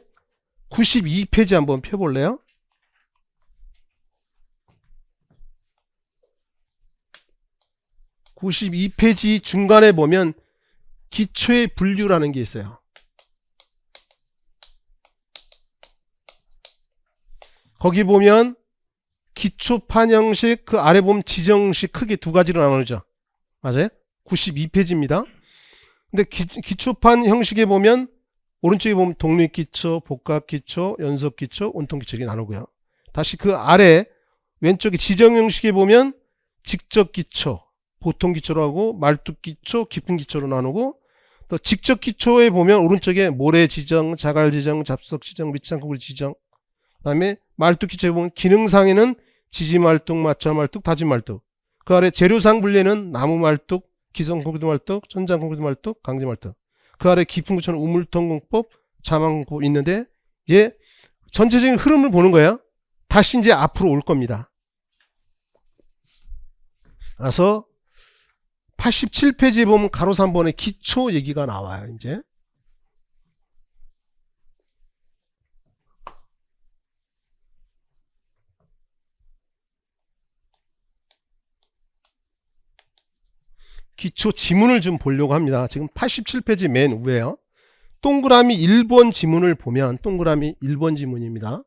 92페이지 한번 펴볼래요? (92페이지) 중간에 보면 기초의 분류라는 게 있어요. 거기 보면 기초판 형식, 그 아래 보면 지정식 크게 두 가지로 나누죠. 맞아요? 92페이지입니다. 근데 기초판 형식에 보면 오른쪽에 보면 독립기초, 복합기초, 연속기초, 온통기초 이렇게 나누고요. 다시 그 아래 왼쪽에 지정 형식에 보면 직접기초, 보통기초로 하고 말뚝기초, 깊은기초로 나누고 또 직접기초에 보면 오른쪽에 모래지정, 자갈지정, 잡석지정, 밑창구리 지정, 그 다음에 말뚝기초에 보면 기능상에는 지지말뚝, 마찰말뚝, 다짐말뚝, 그 아래 재료상 분류에는 나무말뚝, 기성콘크리트말뚝, 천장콘크리트말뚝, 강제말뚝, 그 아래 깊은 구조는 우물통공법, 자망공법 있는데 얘 전체적인 흐름을 보는 거예요. 다시 이제 앞으로 올 겁니다. 그래서 87페이지에 보면 가로 3번의 기초 얘기가 나와요. 이제 기초 지문을 좀 보려고 합니다. 지금 87페이지 맨 위에요. 동그라미 1번 지문을 보면 동그라미 1번 지문입니다.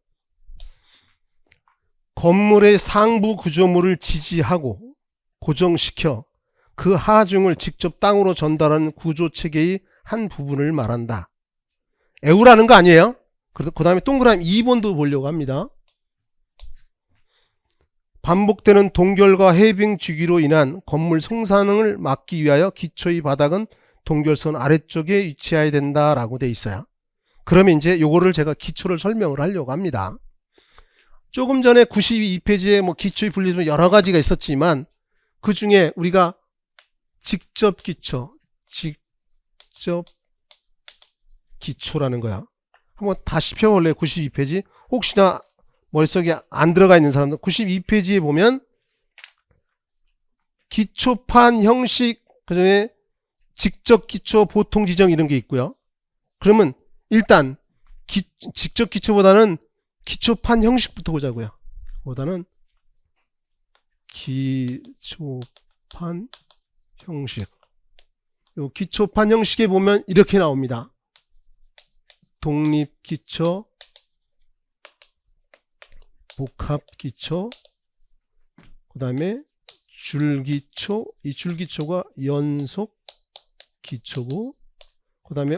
건물의 상부 구조물을 지지하고 고정시켜 그 하중을 직접 땅으로 전달하는 구조체계의 한 부분을 말한다. 에우라는 거 아니에요? 그 다음에 동그라미 2번도 보려고 합니다. 반복되는 동결과 해빙 주기로 인한 건물 성산을 막기 위하여 기초의 바닥은 동결선 아래쪽에 위치해야 된다라고 돼 있어요. 그러면 이제 요거를 제가 기초를 설명을 하려고 합니다. 조금 전에 92페이지에 뭐 기초의 분류 여러 가지가 있었지만 그 중에 우리가 직접 기초라는 거야. 한번 다시 펴볼래요? 92페이지. 혹시나 머릿속에 안 들어가 있는 사람들 92페이지에 보면 기초판 형식, 그 전에 직접 기초, 보통 지정 이런 게 있고요. 그러면 일단 직접 기초보다는 기초판 형식부터 보자고요. 보다는 기초판 형식. 요 기초판 형식에 보면 이렇게 나옵니다. 독립기초, 복합기초, 그 다음에 줄기초, 이 줄기초가 연속기초고, 그 다음에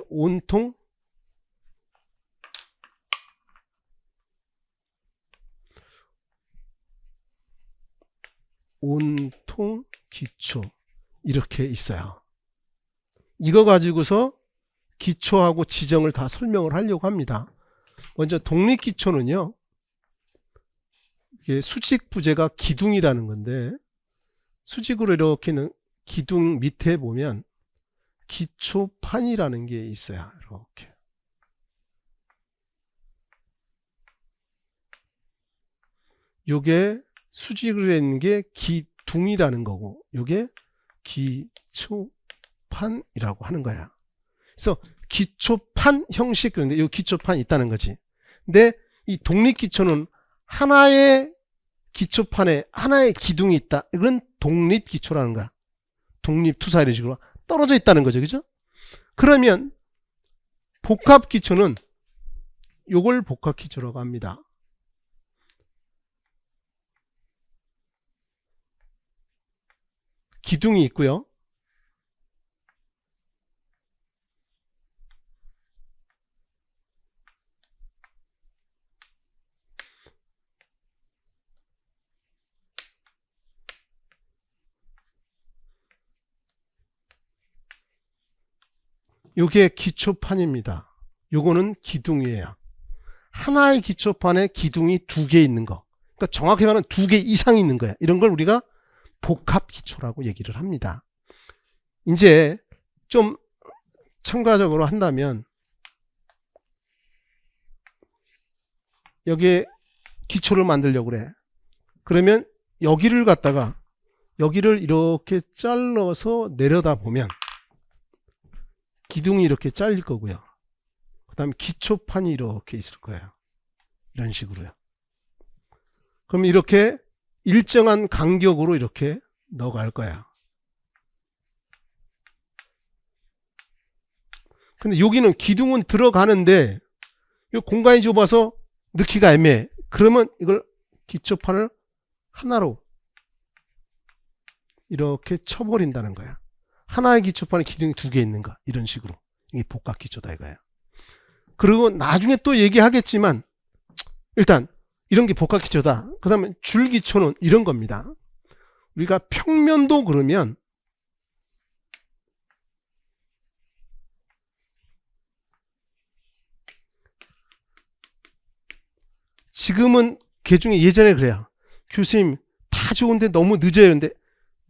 온통기초 이렇게 있어요. 이거 가지고서 기초하고 지정을 다 설명을 하려고 합니다. 먼저 독립기초는요, 이게 수직 부재가 기둥이라는 건데, 수직으로 이렇게는 기둥 밑에 보면 기초판이라는 게 있어요. 이렇게 요게 수직으로 있는 게 기둥이라는 거고, 요게 기초판이라고 하는 거야. 그래서 기초판 형식, 그런데 요 기초판이 있다는 거지. 근데 이 독립기초는 하나의 기초판에 하나의 기둥이 있다. 이건 독립기초라는 거야. 독립투사 이런 식으로 떨어져 있다는 거죠. 그죠? 그러면 복합기초는 요걸 복합기초라고 합니다. 기둥이 있고요. 요게 기초판입니다. 요거는 기둥이에요. 하나의 기초판에 기둥이 2개 있는 거. 그러니까 정확히 말하면 2개 이상 있는 거야. 이런 걸 우리가 복합기초라고 얘기를 합니다. 이제 좀 첨가적으로 한다면, 여기에 기초를 만들려고 그래. 그러면 여기를 갖다가 여기를 이렇게 잘라서 내려다 보면 기둥이 이렇게 잘릴 거고요. 그 다음에 기초판이 이렇게 있을 거예요. 이런 식으로요. 그럼 이렇게 일정한 간격으로 이렇게 넣어갈 거야. 근데 여기는 기둥은 들어가는데 이 공간이 좁아서 넣기가 애매해. 그러면 이걸 기초판을 하나로 이렇게 쳐버린다는 거야. 하나의 기초판에 기둥이 2개 있는 거. 이런 식으로. 이게 복합기초다 이거야. 그리고 나중에 또 얘기하겠지만 일단 이런 게 복합기초다. 그 다음에 줄기초는 이런 겁니다. 우리가 평면도 그러면 지금은 개중에 예전에 그래요. 교수님 다 좋은데 너무 늦어요. 그런데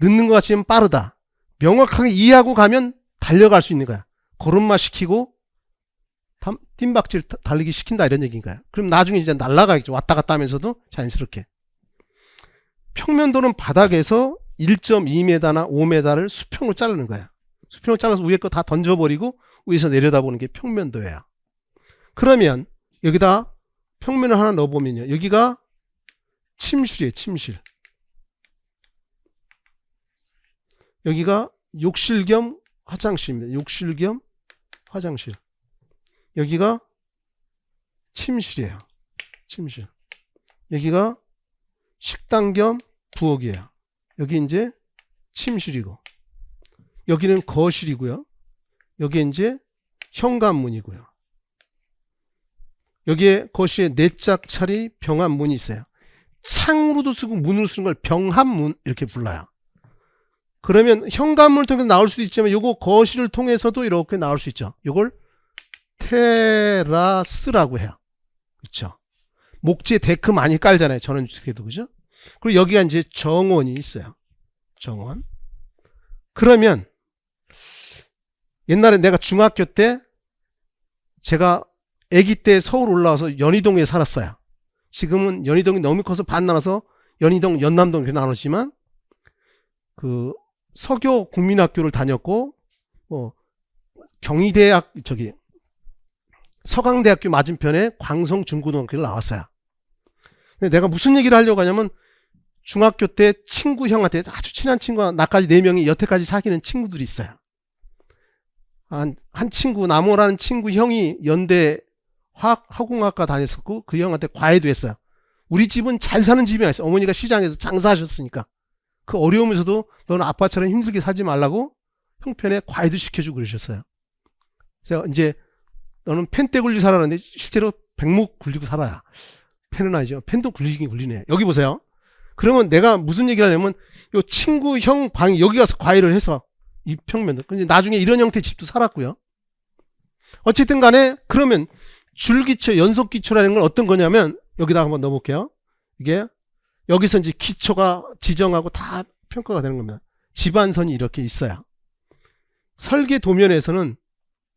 늦는 것 같으면 빠르다. 명확하게 이해하고 가면 달려갈 수 있는 거야. 걸음마 시키고 뜀박질 달리기 시킨다 이런 얘기인가요? 그럼 나중에 이제 날아가겠죠. 왔다 갔다 하면서도 자연스럽게. 평면도는 바닥에서 1.2m나 5m를 수평으로 자르는 거야. 수평으로 잘라서 위에 거 다 던져버리고 위에서 내려다보는 게 평면도예요. 그러면 여기다 평면을 하나 넣어보면요. 여기가 침실이에요. 침실. 여기가 욕실 겸 화장실입니다. 욕실 겸 화장실. 여기가 침실이에요. 침실. 여기가 식당 겸 부엌이에요. 여기 이제 침실이고, 여기는 거실이고요. 여기 이제 현관문이고요. 여기에 거실에 4짝짜리 병합문이 있어요. 창으로도 쓰고 문으로 쓰는 걸 병합문 이렇게 불러요. 그러면 현관문을 통해서 나올 수도 있지만 요거 거실을 통해서도 이렇게 나올 수 있죠. 요걸 테라스라고 해요. 그렇죠? 목지에 데크 많이 깔잖아요. 전원주택에도. 그죠? 그리고 여기가 이제 정원이 있어요. 정원. 그러면 옛날에 내가 중학교 때 제가 아기 때 서울 올라와서 연희동에 살았어요. 지금은 연희동이 너무 커서 반 나눠서 연희동, 연남동 이렇게 나누지만 그 서교 국민학교를 다녔고 경희대학 서강대학교 맞은편에 광성중고등학교를 나왔어요. 근데 내가 무슨 얘기를 하려고 하냐면 중학교 때 친구 형한테 아주 친한 친구가 나까지 4명이 여태까지 사귀는 친구들이 있어요. 한 친구 남호라는 친구 형이 연대 화공학과 다녔었고 그 형한테 과외도 했어요. 우리 집은 잘 사는 집이 아니었어요. 어머니가 시장에서 장사하셨으니까 그 어려우면서도 너는 아빠처럼 힘들게 살지 말라고 형편에 과외도 시켜주고 그러셨어요. 그래서 이제 너는 펜때 굴리고 살았는데 실제로 백목 굴리고 살아야. 펜은 아니죠. 펜도 굴리긴 굴리네. 여기 보세요. 그러면 내가 무슨 얘기를 하냐면 요 친구 형 방이 여기 가서 과외를 해서 이 평면도. 근데 나중에 이런 형태의 집도 살았고요. 어쨌든 간에 그러면 줄기초, 연속기초라는 건 어떤 거냐면 여기다 한번 넣어볼게요. 이게 여기서 이제 기초가 지정하고 다 평가가 되는 겁니다. 집안선이 이렇게 있어요. 설계 도면에서는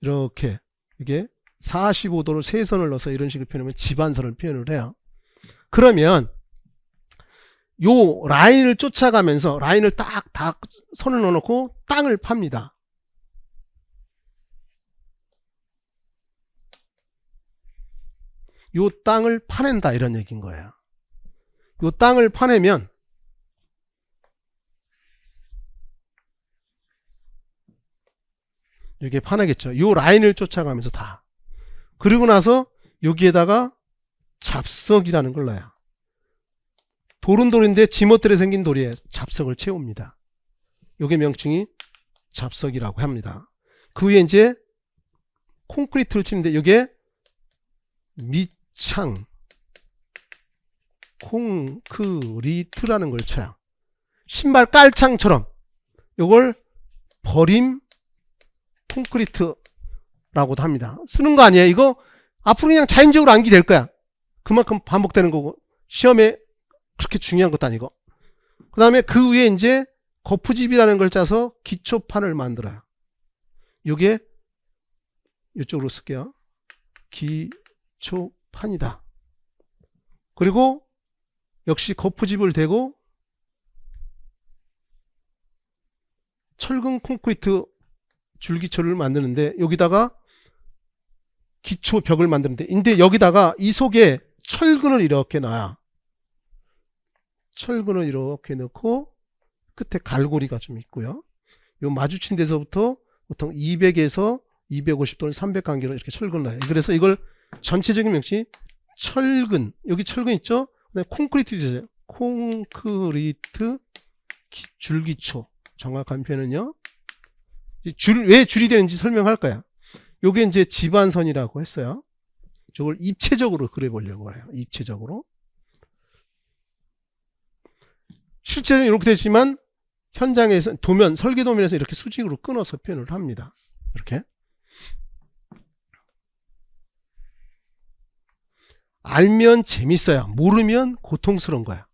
이렇게 이게 45도로 세선을 넣어서 이런 식으로 표현하면 집안선을 표현을 해요. 그러면 요 라인을 쫓아가면서 라인을 딱 선을 넣어놓고 땅을 팝니다. 요 땅을 파낸다 이런 얘기인 거예요. 요 땅을 파내면 이게 파내겠죠. 요 라인을 쫓아가면서 다. 그리고 나서 여기에다가 잡석이라는 걸 넣어요. 돌은 돌인데 지멋대로 생긴 돌에 잡석을 채웁니다. 요게 명칭이 잡석이라고 합니다. 그 위에 이제 콘크리트를 치는데 요게 밑창 콘크리트라는 걸 쳐요. 신발 깔창처럼 요걸 버림 콘크리트라고도 합니다. 쓰는 거 아니에요. 이거 앞으로 그냥 자연적으로 암기될 거야. 그만큼 반복되는 거고 시험에 그렇게 중요한 것도 아니고. 그 다음에 그 위에 이제 거푸집이라는 걸 짜서 기초판을 만들어요. 요게 이쪽으로 쓸게요. 기초판이다. 그리고 역시 거푸집을 대고 철근 콘크리트 줄기초를 만드는데 여기다가 기초벽을 만드는데 근데 여기다가 이 속에 철근을 이렇게 놔요. 철근을 이렇게 넣고 끝에 갈고리가 좀 있고요. 요 마주친 데서부터 보통 200에서 250 또는 300 간격으로 이렇게 철근을 놔요. 그래서 이걸 전체적인 명칭이 철근, 여기 철근 있죠? 콘크리트 주세요. 콘크리트 줄기초. 정확한 표현은요. 왜 줄이 되는지 설명할 거야. 요게 이제 집안선이라고 했어요. 저걸 입체적으로 그려보려고 해요. 입체적으로. 실제로는 이렇게 되지만 현장에서 도면, 설계 도면에서 이렇게 수직으로 끊어서 표현을 합니다. 이렇게. 알면 재밌어요. 모르면 고통스러운 거야.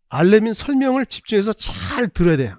알려면 설명을 집중해서 잘 들어야 돼요.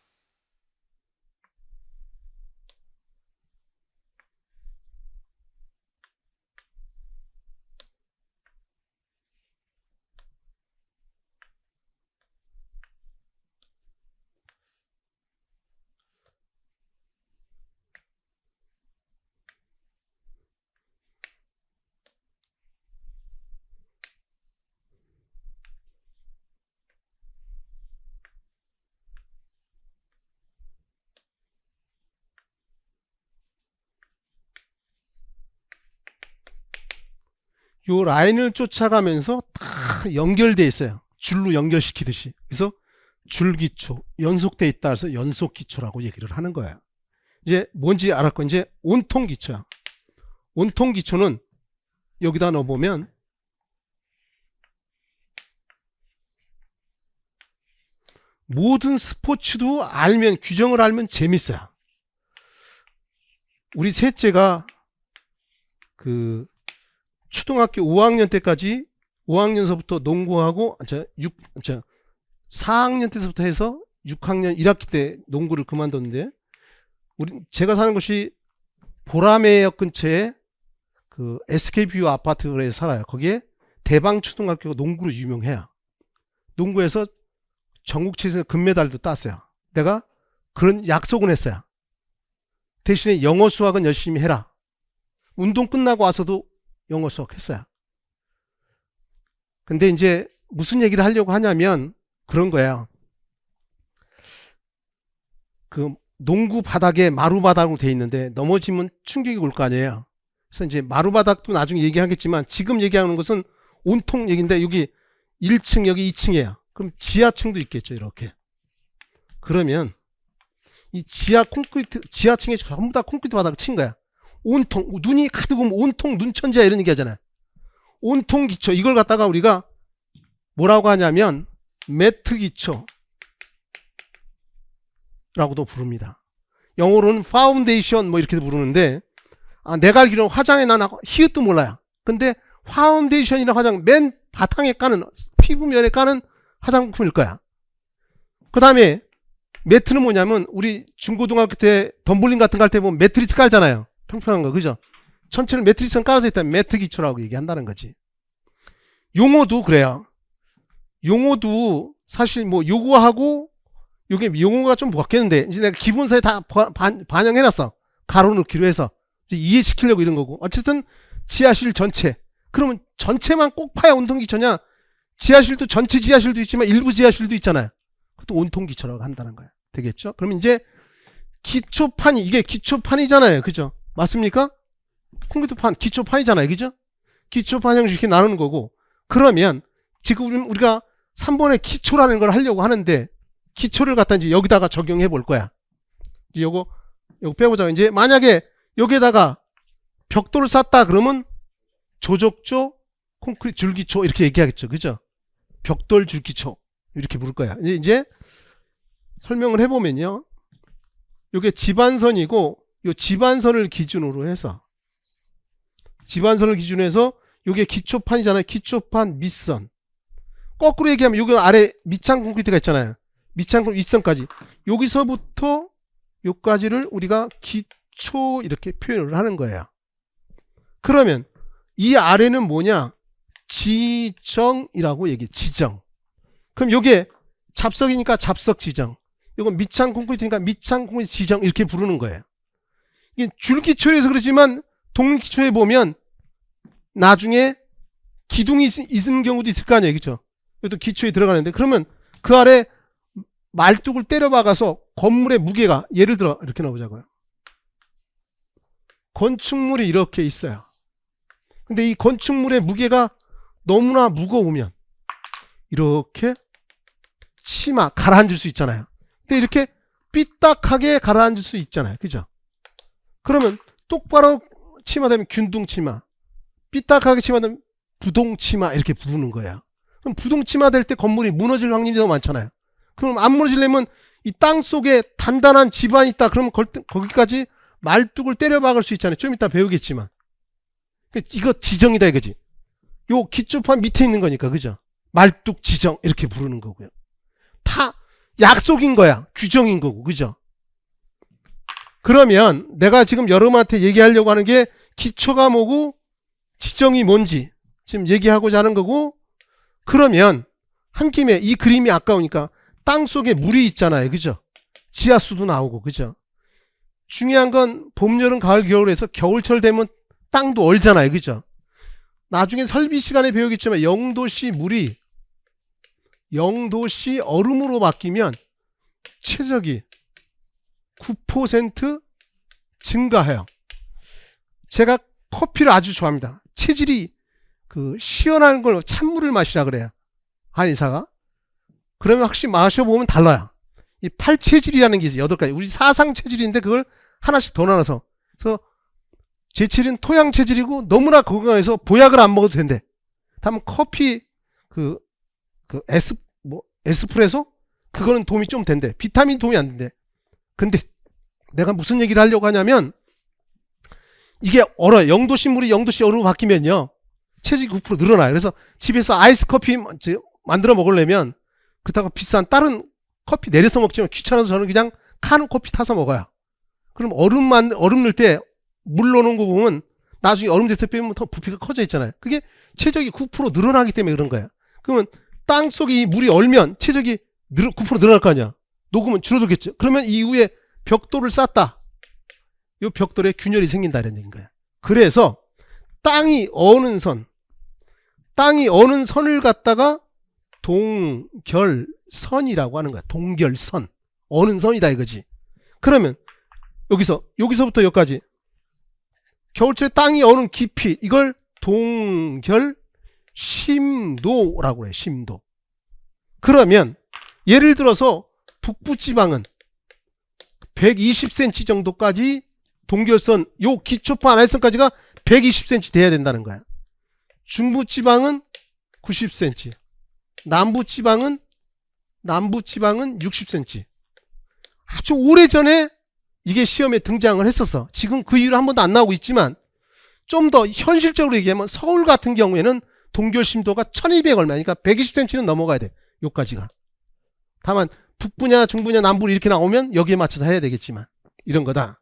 요 라인을 쫓아가면서 다 연결되어 있어요. 줄로 연결시키듯이. 그래서 줄기초, 연속되어 있다 해서 연속기초라고 얘기를 하는 거예요. 이제 뭔지 알았고 이제 온통기초야. 온통기초는 여기다 넣어보면 모든 스포츠도 알면, 규정을 알면 재밌어요. 우리 셋째가 초등학교 5학년 때까지 5학년서부터 농구하고 4학년 때부터 해서 6학년 1학기 때 농구를 그만뒀는데 제가 사는 곳이 보라매역 근처에 SK뷰 아파트에 살아요. 거기에 대방초등학교가 농구로 유명해요. 농구에서 전국체에서 금메달도 땄어요. 내가 그런 약속은 했어요. 대신에 영어 수학은 열심히 해라. 운동 끝나고 와서도 영어 수학 했어요. 근데 이제 무슨 얘기를 하려고 하냐면 그런 거예요. 농구 바닥에 마루바닥으로 돼 있는데 넘어지면 충격이 올 거 아니에요. 그래서 이제 마루바닥도 나중에 얘기하겠지만 지금 얘기하는 것은 온통 얘기인데 여기 1층 여기 2층이에요. 그럼 지하층도 있겠죠. 이렇게. 그러면 이 지하층에 전부 다 콘크리트 바닥을 친 거야. 온통, 눈이 가득 오면 온통 눈천지야 이런 얘기 하잖아요. 온통 기초, 이걸 갖다가 우리가 뭐라고 하냐면 매트 기초 라고도 부릅니다. 영어로는 파운데이션 뭐 이렇게 부르는데 내가 알기로는 화장에 난 히읗도 몰라요. 근데 파운데이션이나 화장 맨 바탕에 까는 피부면에 까는 화장품일 거야. 그 다음에 매트는 뭐냐면 우리 중고등학교 때 덤블링 같은 거 할 때 보면 매트리스 깔잖아요. 평평한 거, 그죠? 전체는 매트리스는 깔아져 있다면 매트 기초라고 얘기한다는 거지. 용어도 그래요. 용어도 사실 뭐 요거하고 요게 용어가 좀 바뀌었는데 이제 내가 기본서에 다 반영해놨어. 가로 넣기로 해서 이제 이해시키려고 이런 거고. 어쨌든 지하실 전체. 그러면 전체만 꼭 파야 온통기초냐? 지하실도 전체 지하실도 있지만 일부 지하실도 있잖아요. 그것도 온통기초라고 한다는 거야. 되겠죠? 그럼 이제 기초판이 이게 기초판이잖아요. 그죠? 맞습니까? 콘크리트판 기초판이잖아요. 그죠? 기초판 형식 이렇게 나누는 거고. 그러면 지금 우리가 3번의 기초라는 걸 하려고 하는데 기초를 갖다 이제 여기다가 적용해 볼 거야. 이제 요거 빼보자. 이제 만약에 여기에다가 벽돌을 쌌다 그러면 조적조 콘크리트 줄기초 이렇게 얘기하겠죠. 그죠? 벽돌 줄기초 이렇게 부를 거야. 이제 설명을 해보면요. 요게 집안선이고 요 집안선을 기준으로 해서 요게 기초판이잖아요. 기초판 밑선. 거꾸로 얘기하면 요게 아래 밑창 콘크리트가 있잖아요. 밑창 콘크리트 윗선까지. 여기서부터 요까지를 우리가 기초 이렇게 표현을 하는 거예요. 그러면 이 아래는 뭐냐? 지정이라고 얘기해. 지정. 그럼 요게 잡석이니까 잡석 지정. 요건 밑창 콘크리트니까 밑창 콘크리트 지정 이렇게 부르는 거예요. 이게 줄기초에서 그렇지만 동기초에 보면 나중에 기둥이 있는 경우도 있을 거 아니에요. 그죠? 이것도 기초에 들어가는데 그러면 그 아래 말뚝을 때려 박아서 건물의 무게가 예를 들어 이렇게 나오자고요. 건축물이 이렇게 있어요. 근데 이 건축물의 무게가 너무나 무거우면 이렇게 치마 가라앉을 수 있잖아요. 근데 이렇게 삐딱하게 가라앉을 수 있잖아요. 그죠? 그러면 똑바로 치마되면 균등치마, 삐딱하게 치마되면 부동치마 이렇게 부르는 거야. 그럼 부동치마 될 때 건물이 무너질 확률이 더 많잖아요. 그럼 안 무너지려면 이 땅 속에 단단한 집안이 있다. 그러면 거기까지 말뚝을 때려 박을 수 있잖아요. 좀 이따 배우겠지만. 이거 지정이다 이거지. 요 기초판 밑에 있는 거니까. 그죠? 말뚝 지정 이렇게 부르는 거고요. 다 약속인 거야. 규정인 거고. 그죠? 그러면 내가 지금 여러분한테 얘기하려고 하는 게 기초가 뭐고 지정이 뭔지 지금 얘기하고자 하는 거고, 그러면 한 김에 이 그림이 아까우니까 땅 속에 물이 있잖아요. 그죠? 지하수도 나오고. 그죠? 중요한 건 봄, 여름, 가을, 겨울에서 겨울철 되면 땅도 얼잖아요. 그죠? 나중에 설비 시간에 배우겠지만 영도시 물이 영도시 얼음으로 바뀌면 최적이 9% 증가해요. 제가 커피를 아주 좋아합니다. 체질이 시원한 걸 찬물을 마시라 그래요. 한의사가. 그러면 확실히 마셔보면 달라요. 이 8체질이라는 게 있어요. 8가지. 우리 사상 체질인데 그걸 하나씩 더 나눠서. 그래서 제 체질은 토양 체질이고 너무나 건강해서 보약을 안 먹어도 된대. 다만 커피 에스프레소? 그거는 도움이 좀 된대. 비타민 도움이 안 된대. 근데 내가 무슨 얘기를 하려고 하냐면 이게 얼어요. 영도시 물이 영도시 얼음으로 바뀌면요. 체질이 9% 늘어나요. 그래서 집에서 아이스 커피 만들어 먹으려면 그렇다고 비싼 다른 커피 내려서 먹지만 귀찮아서 저는 그냥 카누 커피 타서 먹어요. 그럼 얼음 넣을 때 물 넣는 거 보면 나중에 얼음 됐을 때 빼면 더 부피가 커져 있잖아요. 그게 최적이 9% 늘어나기 때문에 그런 거야. 그러면 땅 속에 이 물이 얼면 최적이 9% 늘어날 거 아니야. 녹으면 줄어들겠죠. 그러면 이후에 벽돌을 쌌다. 이 벽돌에 균열이 생긴다 이런 얘기인 거야. 그래서 땅이 어는 선을 갖다가 동결선이라고 하는 거야. 동결선. 어는 선이다 이거지. 그러면 여기서부터 여기까지 겨울철에 땅이 어는 깊이 이걸 동결심도라고 해. 심도. 그러면 예를 들어서 북부지방은 120cm 정도까지 동결선 요 기초판 아래선까지가 120cm 돼야 된다는 거야. 중부지방은 90cm, 남부지방은 60cm. 아주 오래전에 이게 시험에 등장을 했었어. 지금 그 이후로 한 번도 안 나오고 있지만 좀 더 현실적으로 얘기하면 서울 같은 경우에는 동결심도가 1200 얼마니까 120cm는 넘어가야 돼. 요까지가. 다만 북부냐 중부냐 남부 이렇게 나오면 여기에 맞춰서 해야 되겠지만 이런 거다.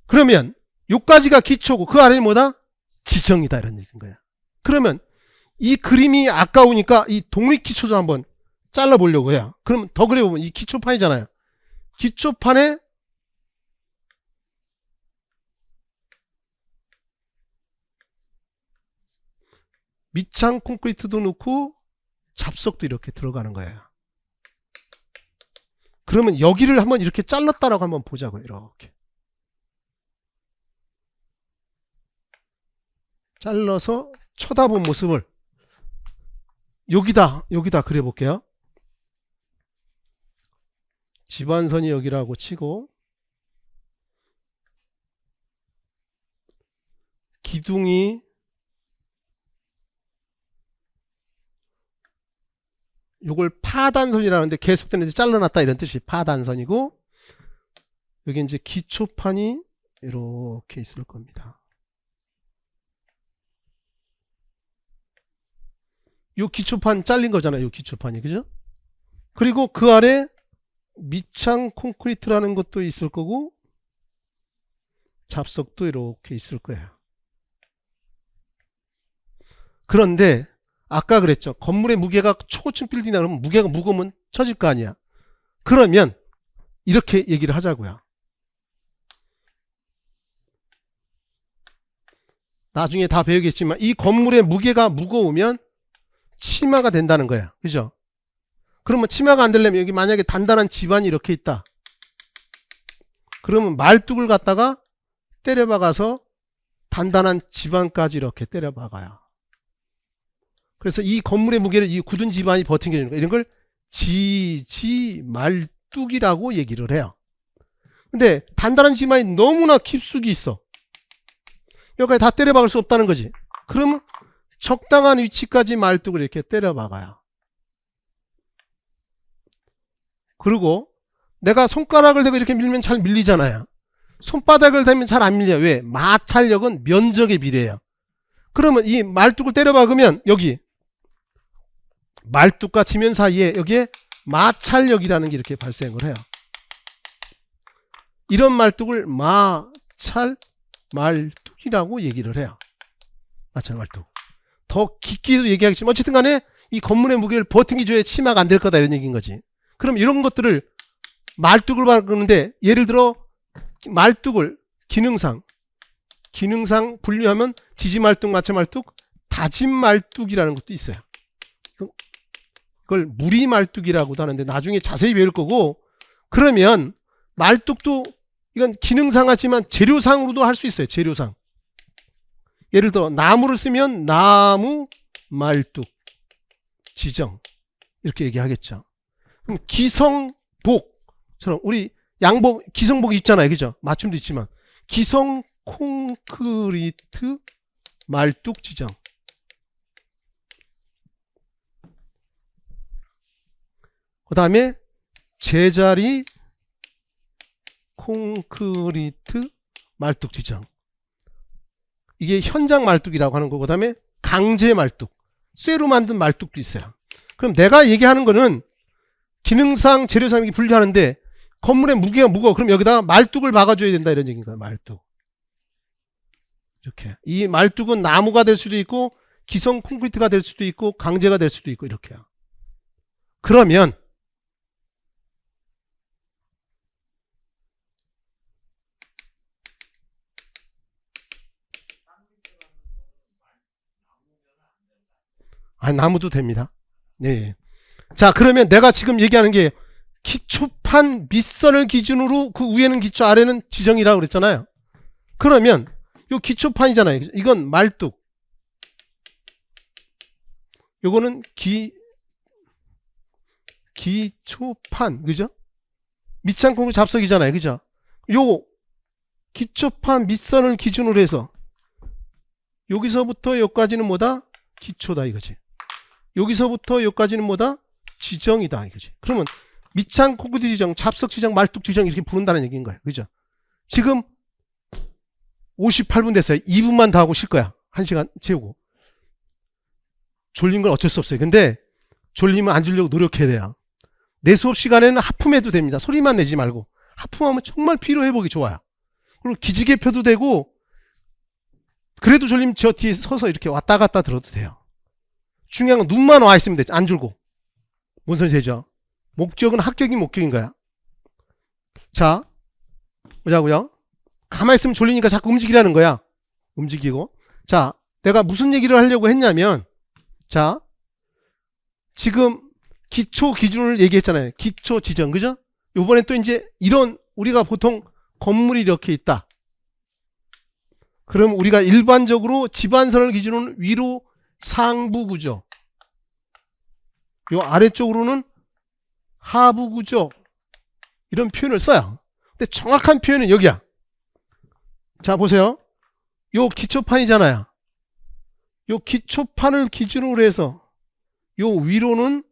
그러면 요까지가 기초고 그 아래는 뭐다? 지정이다 이런 얘기인 거야. 그러면 이 그림이 아까우니까 이 독립기초도 한번 잘라보려고 해요. 그럼 더 그려보면 이 기초판이잖아요. 기초판에 밑창 콘크리트도 넣고 잡석도 이렇게 들어가는 거예요. 그러면 여기를 한번 이렇게 잘랐다라고 한번 보자고요. 이렇게 잘라서 쳐다본 모습을 여기다 그려볼게요. 집안선이 여기라고 치고 기둥이 요걸 파단선이라는데 계속되는 이제 잘라놨다 이런 뜻이 파단선이고, 여기 이제 기초판이 이렇게 있을 겁니다. 요 기초판 잘린 거잖아요. 요 기초판이, 그죠? 그리고 그 아래 밑창 콘크리트라는 것도 있을 거고 잡석도 이렇게 있을 거예요. 그런데 아까 그랬죠. 건물의 무게가 초고층 빌딩이나 그러면 무게가 무거우면 처질 거 아니야. 그러면 이렇게 얘기를 하자고요. 나중에 다 배우겠지만 이 건물의 무게가 무거우면 치마가 된다는 거야. 그죠? 그러면 치마가 안 되려면 여기 만약에 단단한 집안이 이렇게 있다. 그러면 말뚝을 갖다가 때려박아서 단단한 집안까지 이렇게 때려박아요. 그래서 이 건물의 무게를 이 굳은 집안이 버팅겨주는 거예요. 이런 걸 지지말뚝이라고 얘기를 해요. 근데 단단한 집안이 너무나 깊숙이 있어. 여기까지 다 때려박을 수 없다는 거지. 그러면 적당한 위치까지 말뚝을 이렇게 때려박아요. 그리고 내가 손가락을 대고 이렇게 밀면 잘 밀리잖아요. 손바닥을 대면 잘 안 밀려요. 왜? 마찰력은 면적에 비례해요. 그러면 이 말뚝을 때려박으면 여기 말뚝과 지면 사이에 여기에 마찰력이라는 게 이렇게 발생을 해요. 이런 말뚝을 말뚝이라고 얘기를 해요. 마찰말뚝. 더 깊게도 얘기하겠지만 어쨌든 간에 이 건물의 무게를 버팅겨줘야 치마가 안 될 거다 이런 얘기인 거지. 그럼 이런 것들을 말뚝을 바꾸는데, 예를 들어 말뚝을 기능상 분류하면 지지말뚝, 마찰말뚝, 다짐말뚝이라는 것도 있어요. 그걸 무리말뚝이라고도 하는데 나중에 자세히 배울 거고, 그러면 말뚝도 이건 기능상 하지만 재료상으로도 할 수 있어요. 재료상. 예를 들어 나무를 쓰면 나무 말뚝 지정 이렇게 얘기하겠죠. 그럼 기성복처럼 우리 양복 기성복 있잖아요. 그죠? 맞춤도 있지만 기성 콘크리트 말뚝 지정. 그 다음에 제자리 콘크리트 말뚝 지정. 이게 현장 말뚝이라고 하는 거고, 그 다음에 강제 말뚝, 쇠로 만든 말뚝도 있어요. 그럼 내가 얘기하는 거는 기능상, 재료상 이렇게 분류하는데 건물의 무게가 무거워. 그럼 여기다 말뚝을 박아줘야 된다 이런 얘기인 거예요. 말뚝. 이렇게. 이 말뚝은 나무가 될 수도 있고 기성 콘크리트가 될 수도 있고 강제가 될 수도 있고 이렇게요. 그러면 나무도 됩니다. 네. 자, 그러면 내가 지금 얘기하는 게 기초판 밑선을 기준으로 그 위에는 기초, 아래는 지정이라고 그랬잖아요. 그러면 요 기초판이잖아요. 이건 말뚝. 요거는 기초판. 그죠? 밑창 콘크리트 잡석이잖아요. 그죠? 요 기초판 밑선을 기준으로 해서 여기서부터 여기까지는 뭐다? 기초다 이거지. 여기서부터 여기까지는 뭐다? 지정이다 이거지. 그러면 밑창 콘크리트 지정, 잡석 지정, 말뚝 지정 이렇게 부른다는 얘기인 거예요. 그죠? 지금 58분 됐어요. 2분만 더 하고 쉴 거야. 1시간 채우고. 졸린 건 어쩔 수 없어요. 근데 졸리면 안 졸려고 노력해야 돼요. 내 수업 시간에는 하품해도 됩니다. 소리만 내지 말고. 하품하면 정말 피로 회복이 좋아요. 그리고 기지개 펴도 되고, 그래도 졸리면 저 뒤에 서서 이렇게 왔다 갔다 들어도 돼요. 중요한 건 눈만 와 있으면 되지. 안 줄고. 뭔 소리 되죠? 목적은 합격이 목적인 거야. 자, 보자고요. 가만히 있으면 졸리니까 자꾸 움직이라는 거야. 움직이고. 자, 내가 무슨 얘기를 하려고 했냐면, 자, 지금 기초 기준을 얘기했잖아요. 기초 지정, 그죠? 요번에 또 이제 이런, 우리가 보통 건물이 이렇게 있다. 그럼 우리가 일반적으로 집안선을 기준으로 위로 상부 구조, 요 아래쪽으로는 하부 구조, 이런 표현을 써요. 근데 정확한 표현은 여기야. 자, 보세요. 요 기초판이잖아요. 요 기초판을 기준으로 해서 요 위로는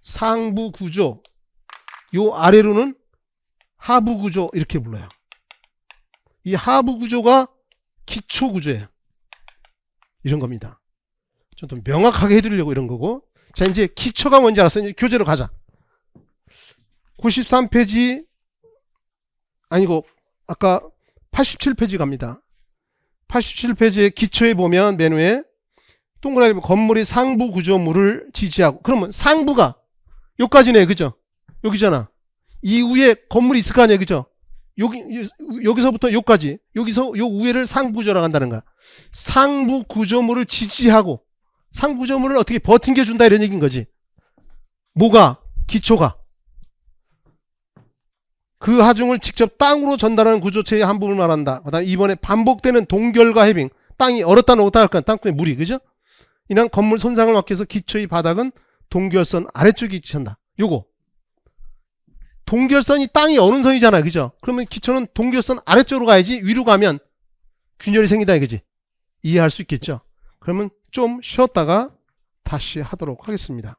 상부 구조, 요 아래로는 하부 구조, 이렇게 불러요. 이 하부 구조가 기초 구조예요. 이런 겁니다. 좀 더 명확하게 해드리려고 이런 거고. 자, 이제 기초가 뭔지 알았어요. 이제 교재로 가자. 93페이지 아니고 아까 87페이지 갑니다. 87페이지의 기초에 보면 메뉴에 동그라미 건물이 상부 구조물을 지지하고, 그러면 상부가 여기까지네, 그죠? 여기잖아. 이후에 건물이 있을 거 아니에요, 그죠? 여기서부터 여기까지, 여기서 요 위에를 상부 구조라고 한다는 거야. 상부 구조물을 지지하고, 상부 구조물을 어떻게 버팅겨 준다, 이런 얘기인 거지. 뭐가? 기초가. 그 하중을 직접 땅으로 전달하는 구조체의 한 부분을 말한다. 그다음 이번에 반복되는 동결과 해빙. 땅이 얼었다 녹았다 할까, 땅콩에 물이, 그죠? 이런 건물 손상을 막기 위해서 기초의 바닥은 동결선 아래쪽에 위치한다. 요거. 동결선이 땅이 어는 선이잖아요, 그죠? 그러면 기초는 동결선 아래쪽으로 가야지, 위로 가면 균열이 생긴다, 이거지. 이해할 수 있겠죠? 그러면 좀 쉬었다가 다시 하도록 하겠습니다.